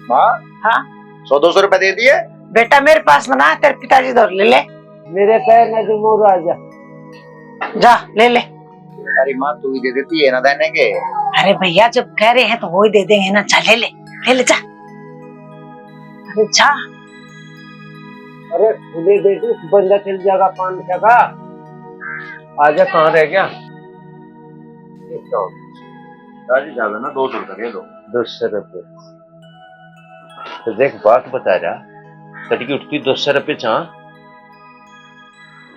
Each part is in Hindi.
माँ हाँ 100-200 रुपए दे दिए। बेटा मेरे पास मना, तेरे पिताजी दौड़ ले ले। मेरे पैर में जो मोर आ जा। जा ले ले। अरे माँ तू ही दे देती है ना देने के। अरे भैया जब कह रहे हैं तो वो ही दे देंगे ना। जा ले ले, ले ले जा। अरे जा। अरे खुले दे दू, बंदा चल जाएगा 500 का। आजा, कहाँ रह गया? राजी ज्यादा ना 200 रुपए दे दो। 200 रुपये तो देख बात बता रहा, तड़की उठती 200 रुपये चाह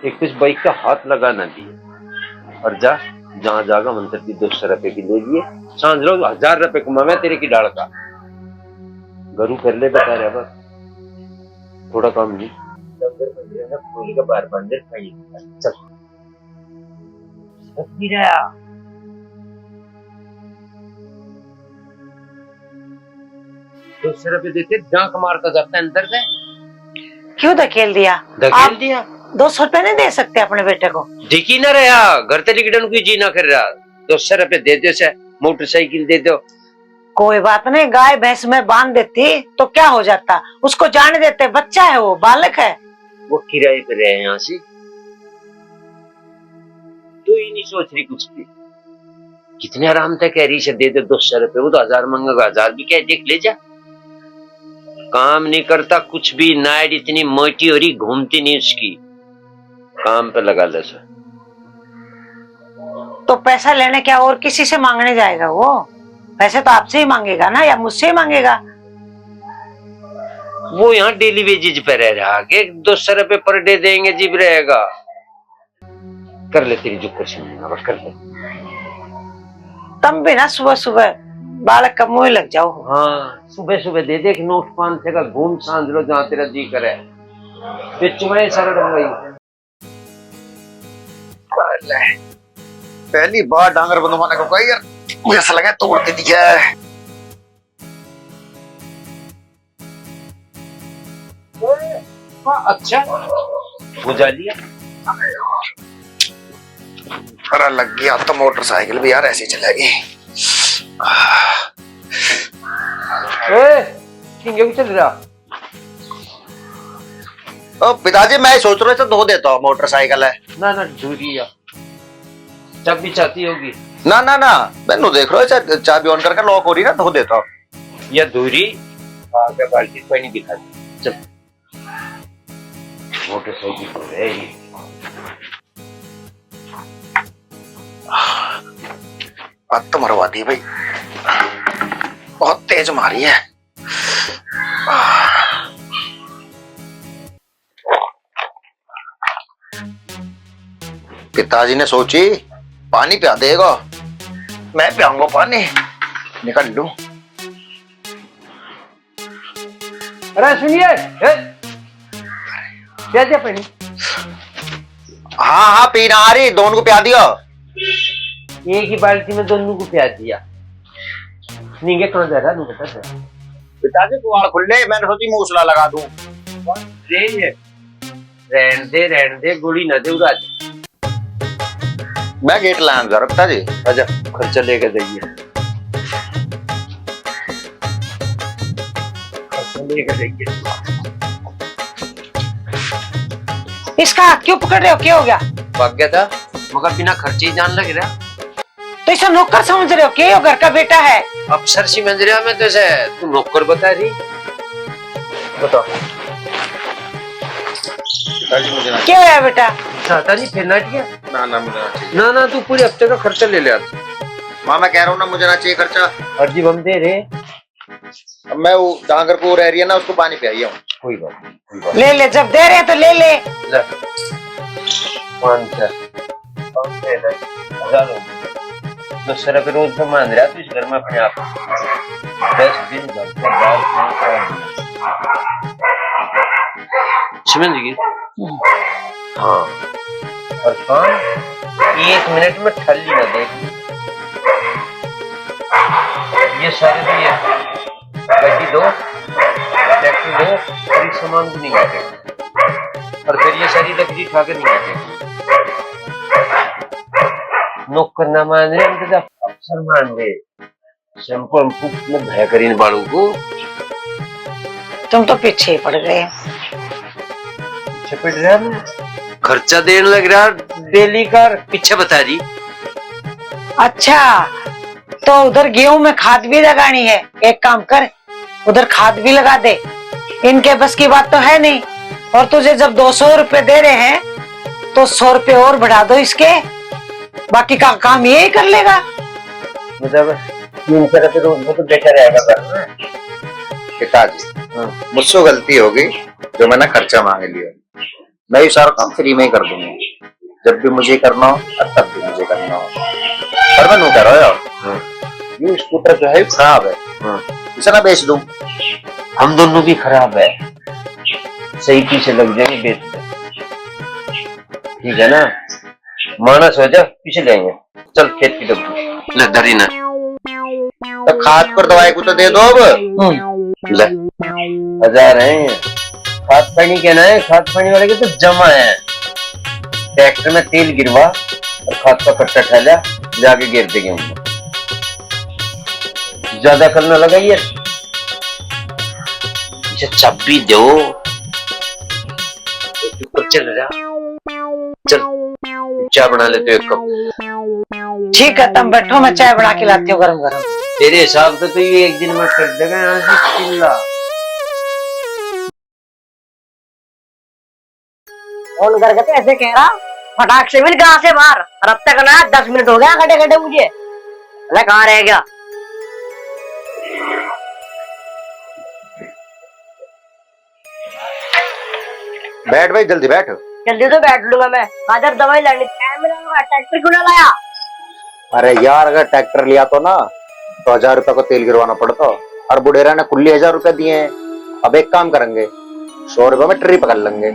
एक कुछ बाइक का हाथ लगा ना दिए और जा जहाँ जागा मंत्र की 200 रुपये की ले लिए। सांझ लोग 1000 रुपये कमावे तेरे की डाल का गरू कर ले बता रहा बस थोड़ा काम नहीं। फूल का बार बंदर खाइए चल 200 रुपये देते जांक मारता जाता अंदर से। क्यों धकेल दिया? धकेल दिया? 200 रुपए नहीं दे सकते अपने बेटे को? दिखी ना रहा घर तक कोई जी ना कर रहा। 200 रुपये दे दो से मोटरसाइकिल दे दो। कोई बात नहीं, गाय भैंस में बांध देती तो क्या हो जाता, उसको जाने देते। बच्चा है वो, बालक है वो, किराए पे रहे यहाँ से। तू ही नहीं सोच रही कुछ भी। कितने आराम से कह रही से दे दे 200 रुपये। वो तो 1000 मांगेगा, 1000 भी क्या देख ले जा। काम नहीं करता कुछ भी, नाइट इतनी मोटी हो रही घूमती नहीं उसकी। काम पे लगा ले सर। तो पैसा लेने क्या और किसी से मांगने जाएगा वो? पैसे तो आपसे ही मांगेगा ना, या मुझसे ही मांगेगा? वो यहाँ डेली वेजेज पे रह रहा है, 200 रुपये पर डे देंगे जीव रहेगा। कर ले तेरी जो कुछ कर ले। तुम भी ना सुबह सुबह बालक का मुंह लग जाओ। हाँ सुबह सुबह दे दे नोट 500 का, घूम सांझ लो जहाँ तेरा जी करे। चुमाए सारा डंगाई। पहली बार डांगर बनवाने को कही यार, मुझे ऐसा लगा तोड़ दे दिया है। अच्छा बुझा लिया। खरा लग गया तो मोटरसाइकिल भी यार ऐसी चलेगी। क्यों चल रहा? ओ पिताजी मैं सोच रहा था धो देता हूँ, मोटरसाइकिल है ना ना दूरी या जब भी चाहती होगी। ना ना ना मैंने देख रहा है चाबी ऑन करके लॉक हो रही ना, धो देता हूँ। या दूरी आगे बाल्टी कोई नहीं दिखा। चल मोटरसाइकिल तो है ही। बात तो मरवा दी भाई, बहुत तेज मारी है। पिताजी ने सोची पानी पिया देगा, मैं पियाऊंगा पानी। निकल लूं। अरे सुनिए क्या दिया पानी? हाँ हाँ पीना आ रही, दोनों को पिया दिया। एक ही बाल्टी में दोनों को पिया दिया। नींगे कहाँ जा रहा? बता दे। पिताजी कुआड़ खुले, मैंने सोची मूसला लगा दूं। रहने दे गोली न दे उड़ा दे। मैं गेट लाया जा रहा पिताजी। आजा खर्चा लेके जाइए। खर्चा लेके जाइए। इसका क्यों पकड़ रहे हो? क्या हो गया? भाग गया था मगर बिना खर्चे ही जान लग रहा। तो इसे नौकर समझ रहे हो? क्या घर का बेटा है? अफसर सी मंज रहा मैं तो ऐसे तू नौकर बता रही। बताओ क्या है बेटा? चाहता नहीं फिर नाटिया। ना ना मुझे ना चाहिए। ना ना तू पूरे हफ्ते का खर्चा ले ले। माँ मैं कह रहा हूँ ना मुझे ना चाहिए खर्चा। अर्जी हम दे रहे। अब मैं वो डांगर को रह रही है ना, उसको पानी पियाई हूँ। कोई बात नहीं। ले ले, जब दे रहे तो ले ले। 200 रुपये रोज तो मान रहा तू इस घर में अपने आप 10 दिन समझ गई? हाँ और काम 1 मिनट में ठल्ली ना देख। ये सारे भी है गड्डी दो, ट्रैक्टर दो और इस सामान को नहीं काटे और फिर ये सारी लकड़ी उठा के नहीं काटे। नौकर ना मान रहे हम तो अफसर मान रहे। शैम्पू में भय करीन बालों को तुम तो पीछे ही पड़ गए। पड़ रहा है, खर्चा देने लग रहा डेली का, पीछे बता रही। अच्छा, तो उधर गेहूं में खाद भी लगानी है, एक काम कर, उधर खाद भी लगा दे। इनके बस की बात तो है नहीं। और तुझे जब 200 रुपए दे रहे हैं तो 100 रुपए और बढ़ा दो इसके, बाकी का काम ये ही कर लेगा। मतलब 300 रुपये रोज में तो बेटर रहेगा करना। पिताजी, मुझसे गलती होगी जो मैंने खर्चा मांग लिया। मैं ये सारा काम फ्री में ही कर दूंगा, जब भी मुझे करना हो और तब भी मुझे करना हो। पर मैं नहीं कर रहा यार, ये स्कूटर जो है खराब है, इसे ना बेच दूं। हम दोनों भी खराब है, सही पीछे लग जाएंगे बेच दे, ठीक है ना? मानस हो जा, पीछे लेंगे। चल खेत की डब्बी ले धरी ना, तो खाद पर दवाई को तो दे दो अब। ले 1000 है। खाद पानी कहना है, खाद पानी वाले के तो जमा है। ट्रैक्टर में तेल गिरवा और खाद का कट्टा ठहला, जाके गिर देंगे हम। ज्यादा करना लगा ये, इसे चाबी दो। ऊपर चल रहा, चल चाय बना लेते एक कप। ठीक है, तुम बैठो, मैं चाय बना के लाती हूँ गरम गरम। तेरे हिसाब से तो ये एक दिन में कर देगा यहाँ से चिल्ला। फोन करके तो ऐसे कह रहा फटाक से मिल गांव से बाहर, और अब तक ना 10 मिनट हो गया खड़े खड़े मुझे। अरे कहाँ रह गया? बैठ भाई, जल्दी बैठ। जल्दी तो बैठ लूंगा मैं, आधर दवाई लानी ट्रैक्टर क्यों ना लाया? अरे यार, अगर ट्रैक्टर लिया तो ना तो 1000 रुपए को तेल गिरवाना पड़ता, और बुढ़ेरा ने कुल्ली 1000 रुपए दिए हैं। अब एक काम करेंगे, 100 रुपए में ट्री पकड़ लेंगे,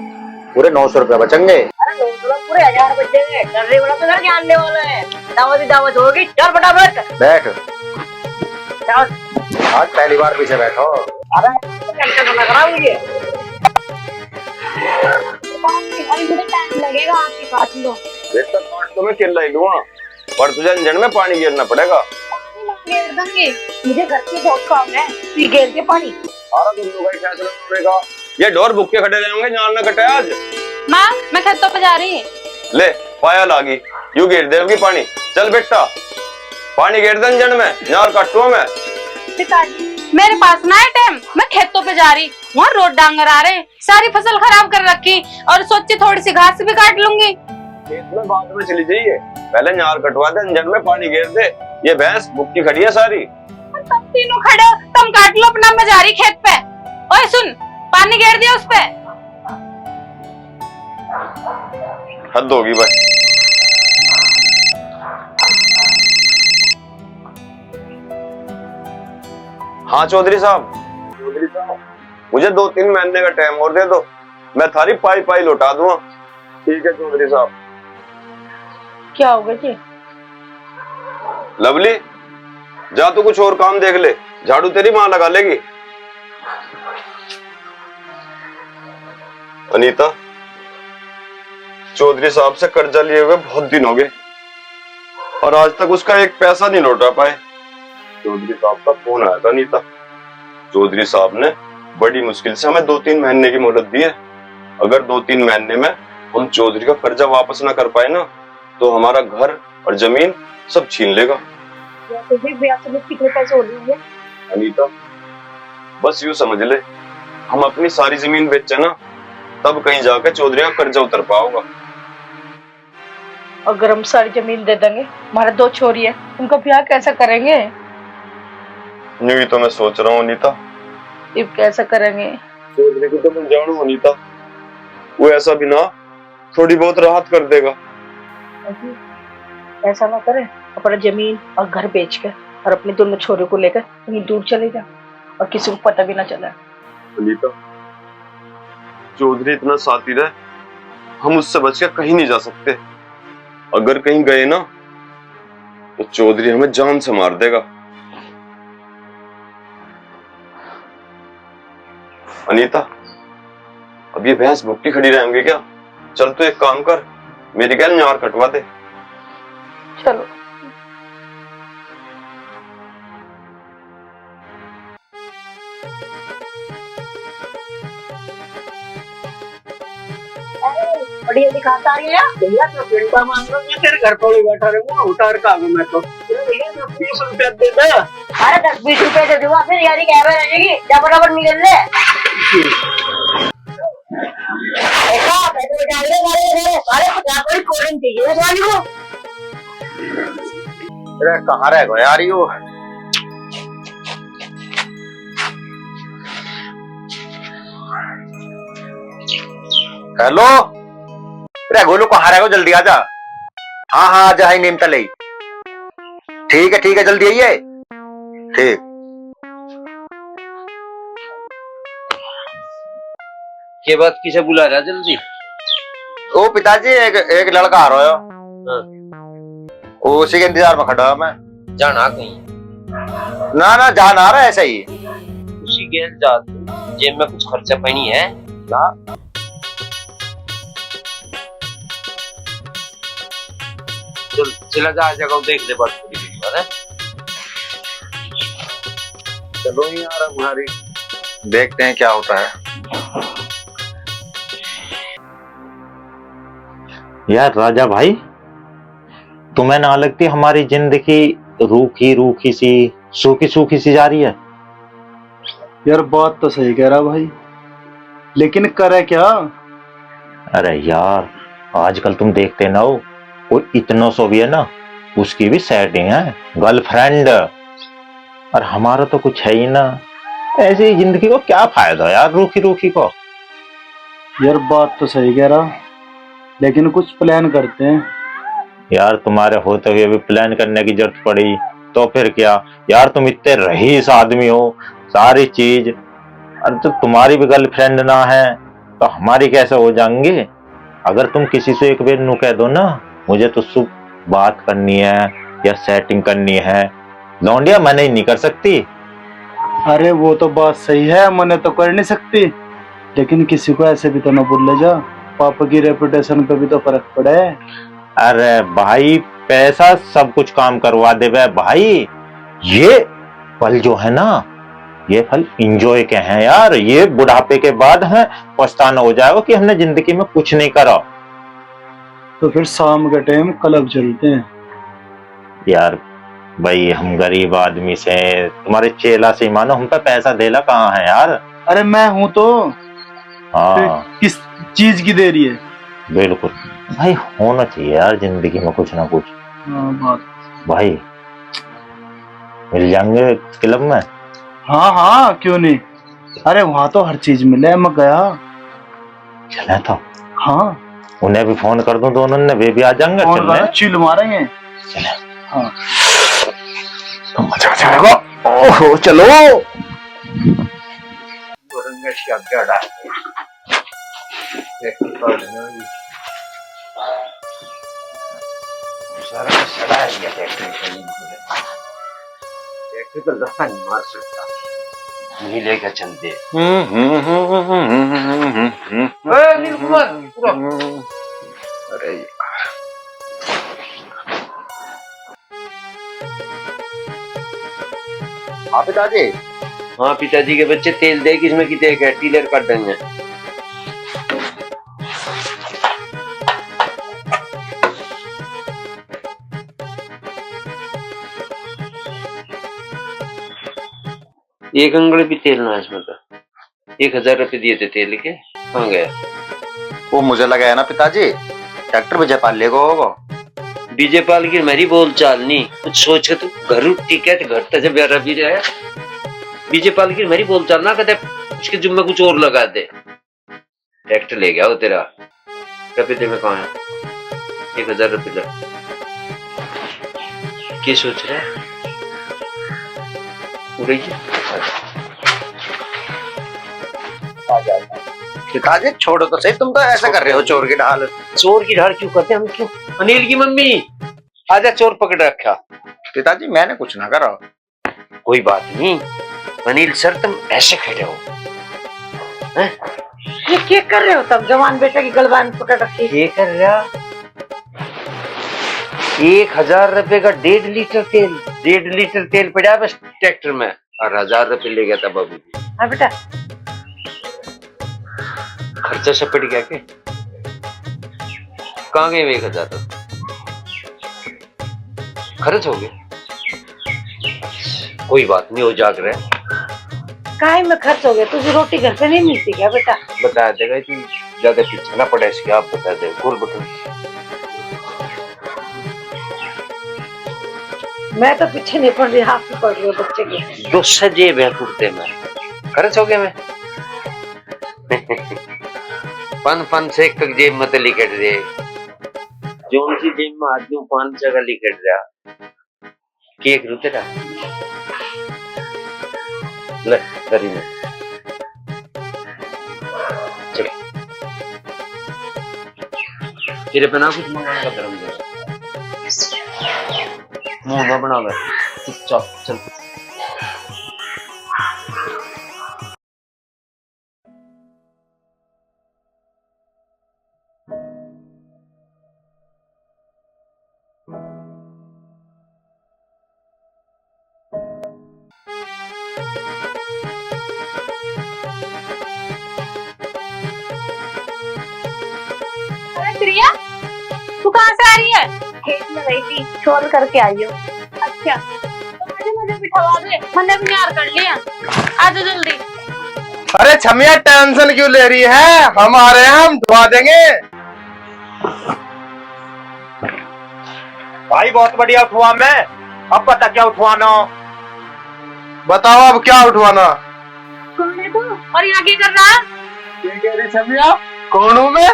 पूरे 900 रुपए बचेंगे। अरे 900 पूरे 1000 बचेंगे। डर्रे वाला तो घर के आने वाला है, दावत ही दावत होगी। चल फटाफट बैठ, चल। आज पहली बार पीछे बैठो। अरे टेंशन लग रहा मुझे, टाइम लगेगा आपकी काट लो। बेटा काट तो मैं केला ही लूंगा, पर तुझे इंजन में पानी गिरना पड़ेगा। मुझे घर की बहुत काम है, तू घेर के पानी। सारा तुम लोग का फैसला पड़ेगा। ये ढोर भूखे खड़े रहेंगे, जान ना कटे आज। माँ, मैं खेतों पे जा रही। ले पाया लागी, यू घेर देगी पानी। चल बेटा, पानी घेर दे इंजन में, यार काटू मैं। पिताजी, मेरे पास ना है टाइम, मैं खेतों पे जा रही। वहाँ रोड डांगर आ रहे, सारी फसल खराब कर रखी, और सोची थोड़ी सी घास भी काट लूंगी। खेत में बाद में चली जाइए, पहले नार कटवा दे, इंजन में पानी घेर दे। ये भैंस भूखी खड़ी है सारी। तुम तीनों खड़े हो, तुम काट लो अपना, मैं जा रही खेत पे। ओए सुन, पानी घेर दिया उस पे। हद होगी भाई। हाँ चौधरी साहब, मुझे 2-3 महीने का टाइम और दे दो, मैं थारी पाई पाई लौटा दूंगा। ठीक है चौधरी साहब। क्या होगा जी? लवली, जा तू कुछ और काम देख ले, झाड़ू तेरी माँ लगा लेगी। अनीता, चौधरी साहब से कर्जा लिए हुए बहुत दिन हो गए और आज तक उसका एक पैसा नहीं लौटा पाए। चौधरी साहब का फोन आया था अनीता, चौधरी साहब ने बड़ी मुश्किल से हमें 2-3 महीने की मोहलत दी है। अगर 2-3 महीने में हम चौधरी का कर्जा वापस ना कर पाए ना, तो हमारा घर और जमीन सब छीन लेगा। कितने पैसे हो रहे हैं अनीता, बस यूं समझ ले, हम अपनी सारी जमीन बेचे ना, तब कहीं जाकर चौधरी का कर्जा उतर पाओगा। अगर हम सारी जमीन दे देंगे, हमारा 2 छोरी है, उनका ब्याह कैसे करेंगे? यूं ही तो मैं सोच रहा हूँ अनीता। अब कैसे करेंगे? चौधरी को तो मैं जानू अनीता, वो ऐसा भी ना थोड़ी बहुत राहत कर देगा। ऐसा ना करे, अपना जमीन और घर बेच कर और अपने दोनों छोरों को लेकर कहीं दूर चले जाए और किसी को पता भी ना चला। अनीता, चौधरी इतना सातिर है, हम उससे बच के कहीं नहीं जा सकते। अगर कहीं गए ना तो चौधरी हमें जान से मार देगा। अनीता, अब ये भैंस भुक्की खड़ी रहेंगे क्या? चल तू एक काम कर, मेरी क्या नार कटवा दे। चलो। बड़ी जल्दी खाता आ रही है भैया तो घंटा मान लो मैं तेरे घर पर ही बैठा रहूंगा उतार का आऊं मैं तो भैया तो 30 रुपया दे दे। अरे 10-20 रुपए दे दूंगा फिर यारी कह रहे रहेगी क्या बराबर निकल ले ऐसा पैसे डाल दे सारे कोई कोडिंग चाहिए इस वाली को। अरे कहाँ रह गए यार यो। हेलो, अरे गोलू कहाँ रह गए, जल्दी आजा। हाँ हाँ आजा, है नीम तले। ठीक है जल्दी आइए। ठीक। के बात किसे बुला रहा जल्दी? ओ पिताजी एक लड़का आ रहा है। हाँ। वो उसी के इंतजार में खड़ा हूं मैं। जाना कहीं? ना जान आ रहा है ऐसा ही। उसी के जा, जेब में कुछ खर्चा पानी है ना? चल चला जा जगह देख ले बात है। चलो यार हमारी देखते हैं क्या होता है। यार राजा भाई, तुम्हें ना लगती हमारी जिंदगी रूखी सी सूखी सी जा रही है? यार बात तो सही कह रहा भाई, लेकिन करे क्या? अरे यार आजकल तुम देखते ना हो, कोई इतना सो भी है ना उसकी भी सेटिंग है, गर्लफ्रेंड, और हमारा तो कुछ है ही ना। ऐसी जिंदगी को क्या फायदा यार रूखी को। यार बात तो सही कह रहा, लेकिन कुछ प्लान करते हैं। यार तुम्हारे होते हुए भी प्लान करने की जरूरत पड़ी तो फिर क्या यार, तुम इतने रईस आदमी हो, सारी चीज, अरे तो तुम्हारी भी गर्लफ्रेंड ना है तो हमारी कैसे हो जाएंगे? अगर तुम किसी से एक बार नू कह दो ना मुझे तो सुबह बात करनी है या सेटिंग करनी है, लौंडिया मैं नहीं कर सकती। अरे वो तो बात सही है, मैंने तो कर नहीं सकती, लेकिन किसी को ऐसे भी तो ना बोल ले जा, पापा की रेपुटेशन पे भी तो फर्क पड़े। अरे भाई पैसा सब कुछ काम करवा दे भाई, ये पल जो है ना ये फल इंजॉय के हैं यार, ये बुढ़ापे के बाद है पछताना हो जाएगा कि हमने जिंदगी में कुछ नहीं करा। तो फिर शाम के टाइम क्लब चलते हैं। यार भाई हम गरीब आदमी से, तुम्हारे चेला से मानो, हम पे पैसा देला कहाँ है यार? अरे मैं हूं तो हाँ किस चीज की देरी है? बिल्कुल भाई, होना चाहिए यार जिंदगी में कुछ ना कुछ। बात भाई मिल जाएंगे क्लब में? हाँ क्यों नहीं, अरे वहां तो हर चीज मिले, मैं गया। चले तो हाँ उन्हें भी फोन कर दूं, दोनों ने वे भी आ जाएंगे। चलने चिल मारेंगे। चले। हाँ तो मजा आ जाएगा। ओहो चलो। सारा सड़ा दिया ट्रैक्टर को लफा नहीं मार सकता, नहीं लेकर चलते। अरे हाँ पिताजी। हाँ पिताजी के बच्चे तेल दे कि इसमें कितने है, टीलर कर देंगे। एक अंगड़ भी तेल ना इसमें तो। 1000 रुपए दिए थे तेल के, कहाँ गया? वो मुझे लगा है ना पिताजी ट्रैक्टर में जयपाल ले गो होगा। विजयपाल की मेरी बोल चाल नहीं कुछ सोच के तू घर टिकट घर तक ब्यारा भी रहा है। विजयपाल की मेरी बोल चाल ना कहते उसके जुम्मे कुछ और लगा दे। ट्रैक्टर ले गया वो तेरा, रुपये में कहाँ है? 1000 रुपये लग। क्या सोच रहा है? पिताजी छोड़ो तो सही, तुम तो ऐसा कर रहे हो चोर की ढाल। चोर की ढाल क्यों करते हम? क्यों? अनिल की मम्मी आजा, चोर पकड़ रखा। पिताजी मैंने कुछ ना करा। कोई बात नहीं अनिल सर, तुम ऐसे खड़े हो हैं? ये क्या कर रहे हो तब? जवान बेटे की गलबान पकड़ रखी। ये कर रहा 1000 रुपए का 1.5 लीटर तेल, 1.5 लीटर तेल पड़ा बस ट्रैक्टर में, और 1000 रुपए ले गया था बाबू। हाँ बेटा, खर्चा सब पड़ गया के? कहाँ गए 1,000? खर्च हो गए? कोई बात नहीं, हो जाग रहे। काहे में खर्च हो गया? तुझे रोटी घर पे नहीं मिलती क्या बेटा? बता देगा कि ज्यादा पीछे ना पड़े इसके, आप बता दे। गोल बटन। मैं तो पीछे नहीं पड़ रही, हाथ में पड़ रही हूँ बच्चे के। 200 जेब है कुर्ते में, खर्च हो गया मैं। पन से एक जेब में तो लिखट दे, जो सी जेब में आदमी 5 जगह लिखट रहा कि एक रुते रहा ले दरी में। चल तेरे पे ना कुछ मंगाने का धर्म दे, मुंह ना बना ले, चुपचाप चल। प्रिया, तू कहाँ से आ रही है? खेत में गई थी, छोड़ करके आई हूँ। अच्छा, तो मुझे बिठवा दे, मैंने भी यार कर लिया। आ जा जल्दी। अरे छमिया टेंशन क्यों ले रही है, हम आ रहे हैं, हम ढुआ देंगे। भाई बहुत बढ़िया उठवा मैं। अब पता क्या उठवाना? बताओ अब क्या उठवाना? कौन है तू और यहाँ क्या कर रहा? क्या कह रही छमिया? कौन हूँ मैं?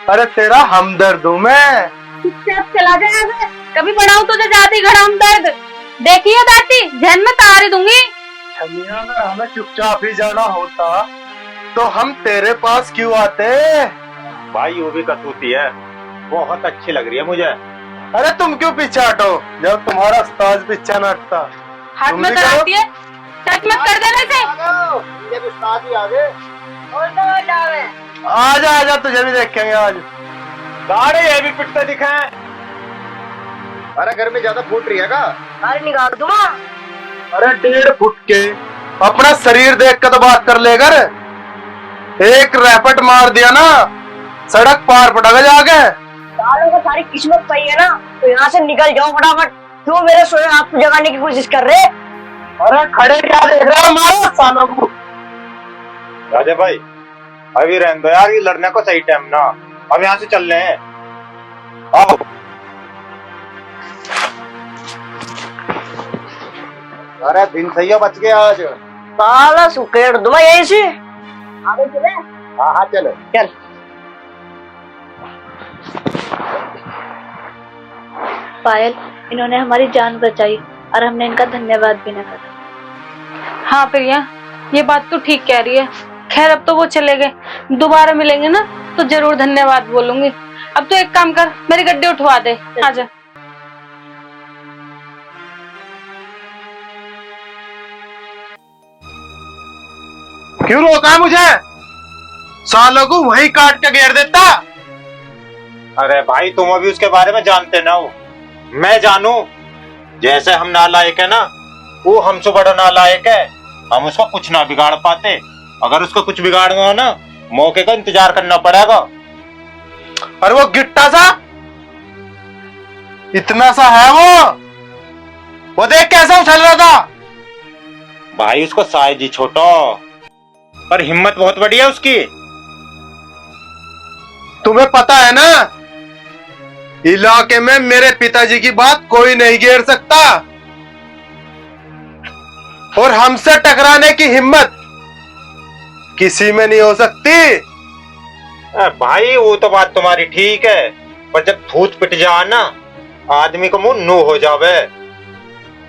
अरे तेरा हमदर्द हूँ मैं। चुपचाप चला जा यहाँ से, कभी बढ़ाऊं तुझे जाती घड़ा हमदर्द। देखिए दाती, जहन में तार दूंगी। छमिया अगर हमें चुपचाप ही जाना होता तो हम तेरे पास क्यों आते? भाई वो भी कसूती है, बहुत अच्छी लग रही है मुझे। अरे तुम क्यों पीछे हटो, जब तुम्हारा उस्ताद पीछे न हटता। हाथ तुम में भी कराती है, टच मत कर देना इसे। आजा आजा, तुझे भी देखेंगे आज। गाड़ी ये भी पिटते दिखे। अरे घर में ज्यादा फूट रही है का? अरे निकाल दूंगा। अरे 1.5 फुट के अपना शरीर देख कर तो बात कर ले कर। एक रैपट मार दिया ना, सड़क पार पड़ेगा जाके। सालों को सारी किस्मत सही है ना, तो यहाँ से निकल जाओ फटाफट। क्यों मेरे सोए हाथ को जगाने की कोशिश कर रहे? अरे खड़े क्या देख रहे हो मारो सालों को। राजा भाई अभी रहने दो यार, ये लड़ने को सही टाइम ना, अब यहाँ से चल रहे हैं। आओ। अरे दिन सही है, बच गया आज। साला सुकेड़ दूंगा यहीं से। आगे चले। हाँ हाँ चलो चल। पायल, इन्होंने हमारी जान बचाई और हमने इनका धन्यवाद भी न करा। हाँ प्रिया, ये बात तो ठीक कह रही है। खैर अब तो वो चले गए, दोबारा मिलेंगे ना तो जरूर धन्यवाद बोलूंगी। अब तो एक काम कर, मेरे गड्ढे उठवा दे। आजा। क्यों रोका मुझे? सालों को वही काट के घेर देता। अरे भाई तुम अभी उसके बारे में जानते ना हो, मैं जानू। जैसे हम नालायक है ना, वो हमसे बड़ा नालायक है। हम उसको कुछ ना बिगाड़ पाते, अगर उसको कुछ बिगाड़ना हो ना, मौके का इंतजार करना पड़ेगा। और वो गिट्टा सा, इतना सा है वो देख कैसा उछल रहा था। भाई उसको साइज ही छोटा, पर हिम्मत बहुत बड़ी है उसकी। तुम्हें पता है ना, इलाके में मेरे पिताजी की बात कोई नहीं घेर सकता, और हमसे टकराने की हिम्मत किसी में नहीं हो सकती। भाई वो तो बात तुम्हारी ठीक है, पर जब भूत पिट जाए ना, आदमी को मुंह नो हो जावे।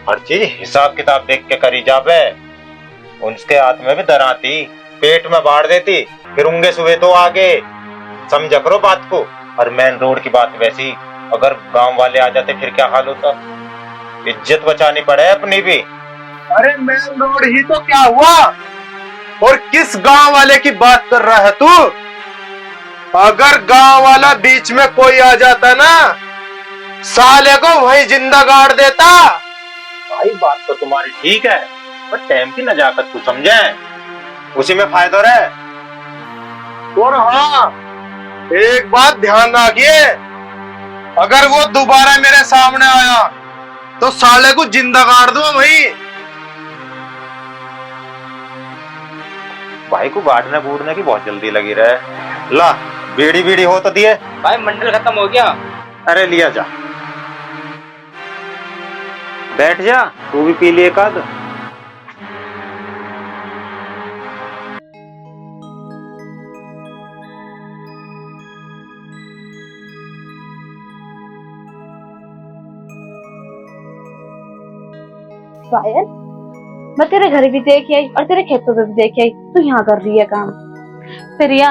हर चीज हिसाब किताब देख के करी जावे। उसके हाथ में भी दराती, पेट में बाढ़ देती, फिर उंगे सुबह तो आगे। समझ करो बात को। और मेन रोड की बात वैसी, अगर गांव वाले आ जाते फिर क्या हाल होता? इज्जत बचानी पड़े अपनी भी। अरे मेन रोड ही तो क्या हुआ, और किस गांव वाले की बात कर रहा है तू? अगर गांव वाला बीच में कोई आ जाता ना, साले को वही जिंदा गाड़ देता। भाई बात तो तुम्हारी ठीक है, पर टाइम की नजाकत तू समझे, उसी में फायदा रहे। और हाँ, एक बात ध्यान रखिए, अगर वो दोबारा मेरे सामने आया तो साले को जिंदा काट दूंगा भाई। भाई को बांटने बूटने की बहुत जल्दी लगी रहे। ला बीड़ी बीड़ी हो तो दिए। भाई मंडल खत्म हो गया। अरे लिया जा, बैठ जा, तू भी पी लिए कद। पायल, मैं तेरे घर भी देख आई और तेरे खेतों पे भी देख आई, तू यहाँ कर रही है काम। प्रिया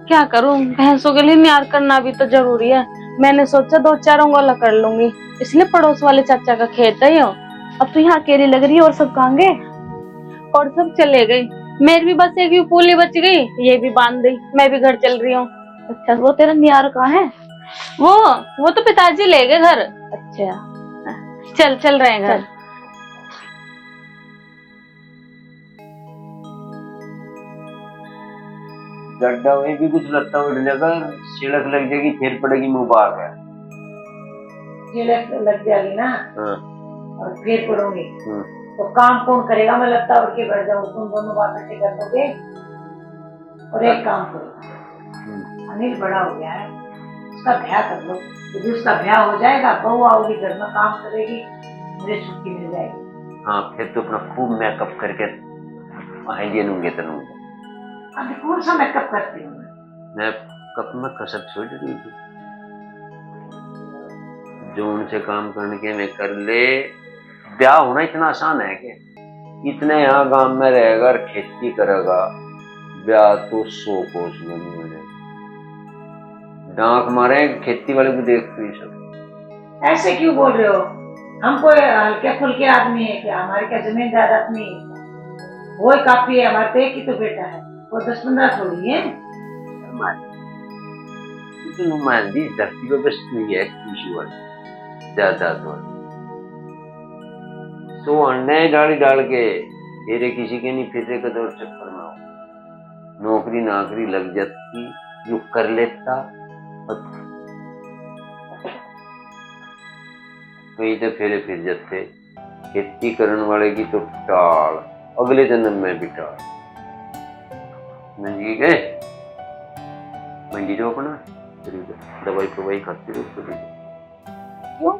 क्या करूं, भैंसों के लिए न्यार करना भी तो जरूरी है। मैंने सोचा 2-4 उंगला कर लूंगी, इसलिए पड़ोस वाले चाचा का खेत है यो। अब तू यहाँ अकेली लग रही है और सब कहाँ गए? और सब चले गई, मेरी भी बस एक ही पूली बच गई, ये भी बांध दी, मैं भी घर चल रही हूँ। अच्छा, वो तेरा नियार कहाँ है? वो तो पिताजी ले गए घर। अच्छा चल रहे हैं घर। गड्ढा वहीं भी कुछ लगता उड़ने का, छिड़क लग जाएगी फिर पड़ेगी मुंह बाग है। लग जाएगी ना हाँ। और फिर पड़ूंगी तो काम कौन करेगा? मैं लगता उड़ के बैठ जाऊँ, तुम दोनों बात अच्छे कर दोगे। और एक काम करो, अनिल बड़ा हो गया है, उसका ब्याह कर लो। यदि उसका ब्याह हो जाएगा, बहू आओगी घर में काम करेगी, मुझे छुट्टी मिल जाएगी। हाँ, फिर तो अपना खूब मेकअप करके आएंगे नूंगे तनूंगे। अभी कौन सा मेकअप करती हूँ मैं कब में कसर छोड़ रही थी, जो उनसे काम करने के मैं कर ले। ब्याह होना इतना आसान है कि इतने यहाँ गांव में रहेगा और खेती करेगा, ब्याह तो 100 कोस में नहीं होने। डांक मारे खेती वाले को देख के सब। ऐसे क्यों बोल रहे हो? हम कोई हल्के फुल्के आदमी है क्या? हमारे क्या जमीन जायदाद नहीं है? वो ही काफी है, हमारे तो एक ही तो बेटा है, वो 10-15 थोड़ी है। तो नुमाइंदी धरती पर बस नहीं है, खुशी वाली ज्यादा तो अंडे डाली डाल के फिर किसी के नहीं फिर का दौर चक्कर में हो। नौकरी नाकरी लग जाती जो कर लेता, कहीं तो फिर जाते। खेती करने वाले की तो टाल, अगले जन्म में भी टाल। मंजी गए मंडी जो अपना दवाई फवाई खाते रहो। क्यों?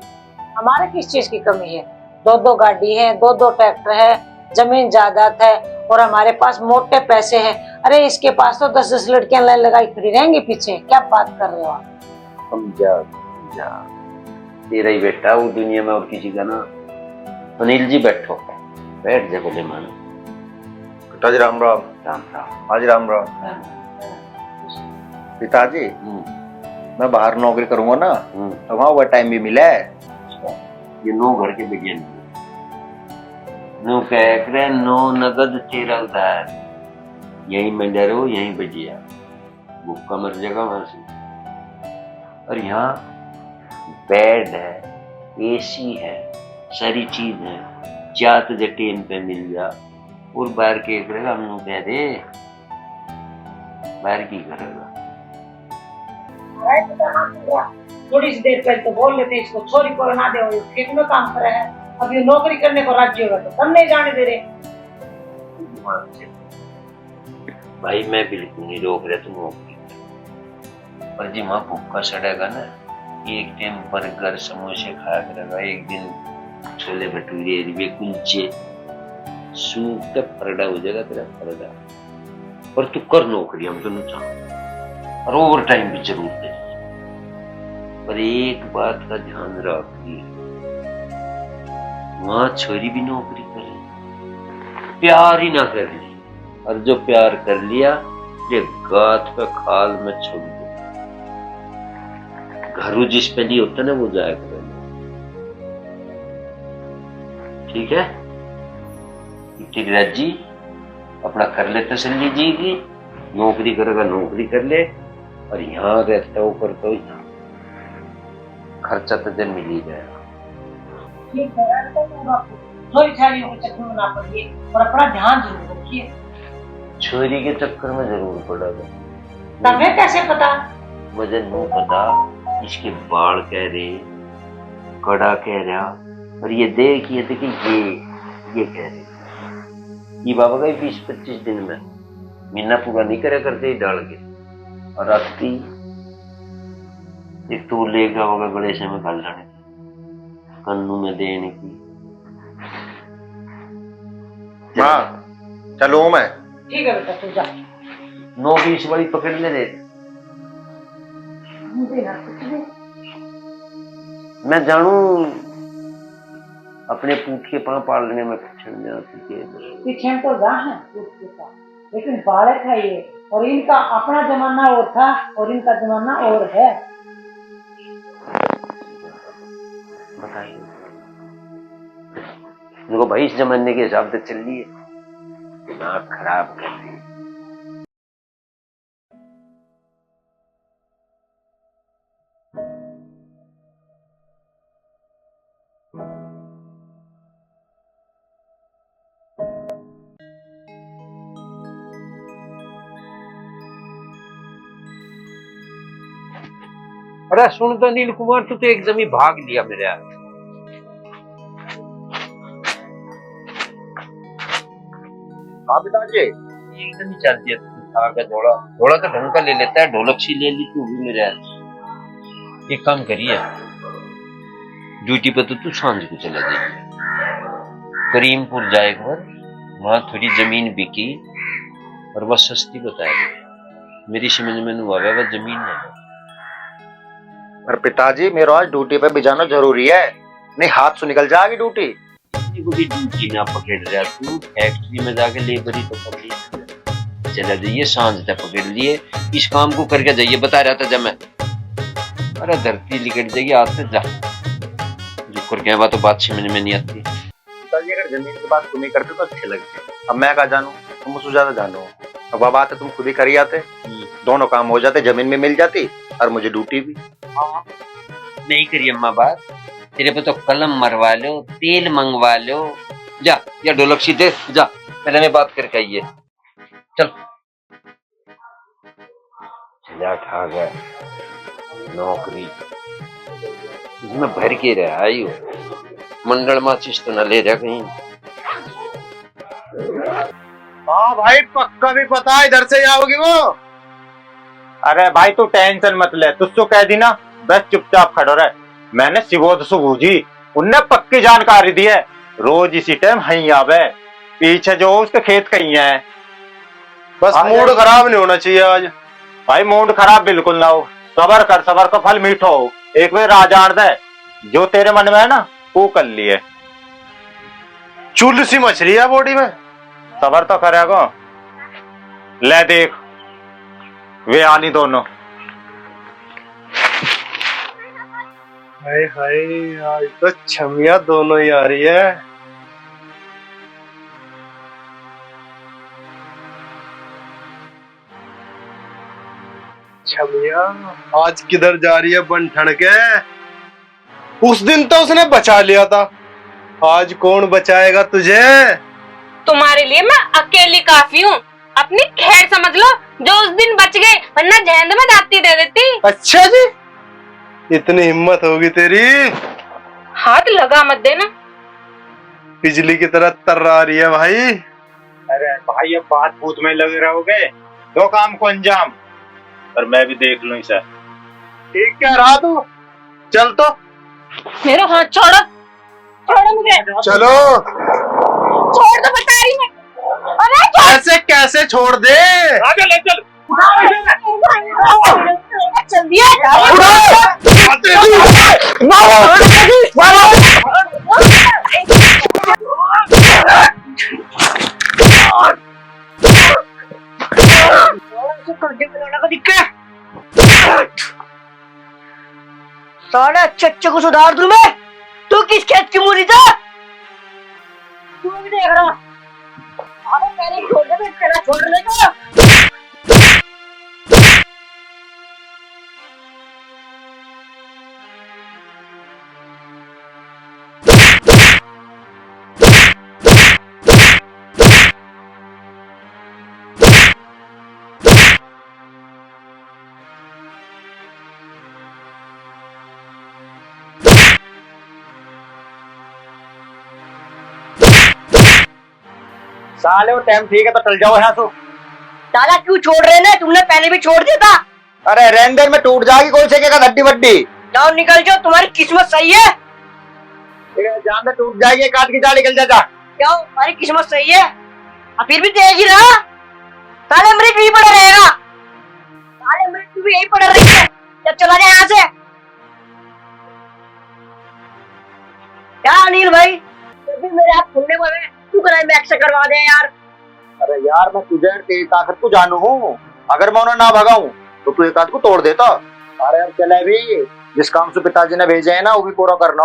हमारे किस चीज की कमी है? 2-2 गाड़ी है, 2-2 ट्रैक्टर है, जमीन जायदाद है और हमारे पास मोटे पैसे हैं। अरे इसके पास तो 10-10 लड़कियां लाइन लगाई खड़ी रहेंगी पीछे। क्या बात कर रहे हो आप? समझा तेरा ही बेटा वो दुनिया में और किसी का ना। अनिल जी बैठो, बैठ जा बोले मानो। पिताजी राम राम। राम राम। आज राम राम। पिताजी मैं बाहर नौकरी करूंगा ना तो वहाँ ओवर टाइम भी मिला है। ये 9 घर के विज्ञान नो कह नो नगद तेरा उधार, यही में डरो यही बजिया, भूखा मर जाएगा वहां से। और यहाँ बेड है, एसी है, सारी चीज है, चात जटेन पे मिल जा। और बाहर के करेगा, हम कह दे बाहर की करेगा। थोड़ी सी देर पहले तो बोल लेते इसको छोरी को ना दे, खेत में काम कर रहा है, अब ये नौकरी करने को राज्य होगा तो तब नहीं जाने दे रहे। भाई मैं बिल्कुल नहीं रोक रहा तुम नौकरी, पर जी वहां भूखा सड़ेगा ना, एक टाइम बर्गर समोसे खाया करेगा, एक दिन छोले भटूरे रिवे कुलचे, सूख तक फरडा हो जाएगा तेरा फरडा। पर तू कर नौकरी, हम तो नहीं चाहते, और ओवर टाइम भी जरूर दे। पर एक बात का ध्यान रखिए, वहां छोरी भी नौकरी करे, प्यार ही ना कर ली, और जो प्यार कर लिया ये गात पे खाल में छोड़ दो। घरू जिस पे नहीं होता ना वो जाया करे। ठीक है जी, अपना कर ले तसल्ली जी की, नौकरी करेगा नौकरी कर ले, और यहाँ रहता हो करता हो, यहाँ खर्चा तो जब मिल ही जाएगा। छोरी छारियों के चक्कर में ना पड़िए और अपना ध्यान जरूर रखिए। छोरी के चक्कर में जरूर पड़ेगा। तुम्हें कैसे पता? मुझे नहीं पता, इसके बाल कह रहे, कड़ा कह रहा, और ये देखिए ये कह रहे। ये बाबा का 20-25 दिन में महीना पूरा नहीं करा करते डाल के। और राती एक तो लेगा होगा गले से में घाल लाने कन्नू में देने की। माँ चलो मैं। ठीक है बेटा, तू जा। 9-20 वाली पकड़ ले रे। मैं जानू अपने पूत के पांव पालने में पिछड़ जाती है। पीछे तो जा है लेकिन बालक है ये, और इनका अपना जमाना और था और इनका जमाना और है। बताइए देखो भाई, इस जमाने के हिसाब से चल रही है, दिमाग खराब कर रही है। अरे सुन तो नील कुमार, तू तो एकदम ही भाग लिया मेरे यार। हाँ पिताजी। एकदम ही चल दिया तू, आगे दौड़ा दौड़ा तो ढंग का ले लेता है, ढोलक सी ले ली तू भी मेरे यार। एक काम करिए, ड्यूटी पे तो तू सांझ को चला जाइए, करीमपुर जाए एक बार, वहां थोड़ी जमीन बिकी और वह सस्ती बताया, मेरी समझ में नहीं आया वह जमीन ना। पर पिताजी मेरा आज ड्यूटी पे भी जाना जरूरी है, नहीं हाथ से निकल जाएगी ड्यूटी। को भी ड्यूटी ना पकड़ रहा तू, फैक्ट्री में जाके लेबरी तो पकड़ी चला जाइए, सांझ तक पकड़ लिए, इस काम को करके जाइए, बता रहा था जब मैं। अरे धरती लिकट जाएगी हाथ से, जा जो करके बात तो बात समझ में नहीं आती। पिताजी अगर जमीन की बात तुम ही करते तो अच्छे लगते, अब मैं क्या जानू, तुम मुझसे ज्यादा जानो। अब बात है तुम खुद ही करी आते, दोनों काम हो जाते, जमीन में मिल जाती और मुझे ड्यूटी भी। नहीं करी अम्मा बात, तेरे पे तो कलम मरवा लो, तेल मंगवा लो, जा या ढोलक सी दे, जा पहले मैं बात करके आइए, चल चला खा गया नौकरी इसमें भर के रहा आई हो, मंडल माचिस तो न ले रहा कहीं। हाँ भाई पक्का भी पता है इधर से आओगी वो। अरे भाई तू टेंशन मत ले, तुझको कह दी ना, बस चुपचाप खड़ो रहे। मैंने सिबोध सुबूजी, उनने पक्की जानकारी दी है, रोज इसी टाइम हई आवे, पीछे जो उसके खेत कहीं है। बस मूड खराब नहीं होना चाहिए आज। भाई मूड खराब बिल्कुल ना हो, सबर कर, सबर का फल मीठा हो। एक बार राजान दे, जो तेरे मन में है ना वो कर लिए। चुल सी मछली है बॉडी में, सबर तो करेगा। ले देख वे आनी दोनों। हाय हाय आज तो छमिया दोनों ही आ रही है। छमिया आज किधर जा रही है बन ठन के? उस दिन तो उसने बचा लिया था, आज कौन बचाएगा तुझे? तुम्हारे लिए मैं अकेली काफी हूँ, अपनी खैर समझ लो, जो उस दिन बच गए, वरना जहन्नम में दाती दे देती। अच्छा जी, इतनी हिम्मत होगी तेरी? हाथ लगा मत देना। बिजली की तरह तर्रा रही है भाई। अरे भाई अब बात भूत में लगे रहोगे, दो काम को अंजाम, और मैं भी देख लूं इसे। ठीक कह रहा तू, चल तो। मेरा हाथ छोड़ो, छोड़ो मुझे। चलो छोड़ दो बता रही मैं। अरे कैसे कैसे छोड़ दे? आगे ले चल। चल दिया। साले अच्छे अच्छे को सुधार दूं मैं, तू किस खेत की मूली था? तू भी देख रहा, अरे पहले छोड़ दे, तेरा छोड़ देगा। साले वो टाइम ठीक है तो चल जाओ यहाँ से। साला क्यों छोड़ रहे ना, तुमने पहले भी छोड़ दिया था। अरे रेंडर में टूट जाएगी कोई से क्या हड्डी वड्डी। जाओ निकल जाओ, तुम्हारी किस्मत सही है। जान में टूट जाएगी, काट की जा निकल जा। जाओ, तुम्हारी किस्मत सही है। अब फिर भी तेज ही रहा, साले मृत भी पड़ा रहेगा। साले मृत भी यही पड़ा रही है, जब चला जाए यहाँ से। क्या अनिल भाई, जब भी मेरे हाथ खुलने को है तू कराई में एक्शन करवा दे यार। अरे यार मैं तुझे तेरी ताकत को जानू हूँ, अगर मैं उन्हें ना भगाऊं तो तू एक हाथ को तोड़ देता। अरे यार चले भी, जिस काम से पिताजी ने भेजे है ना वो भी पूरा करना।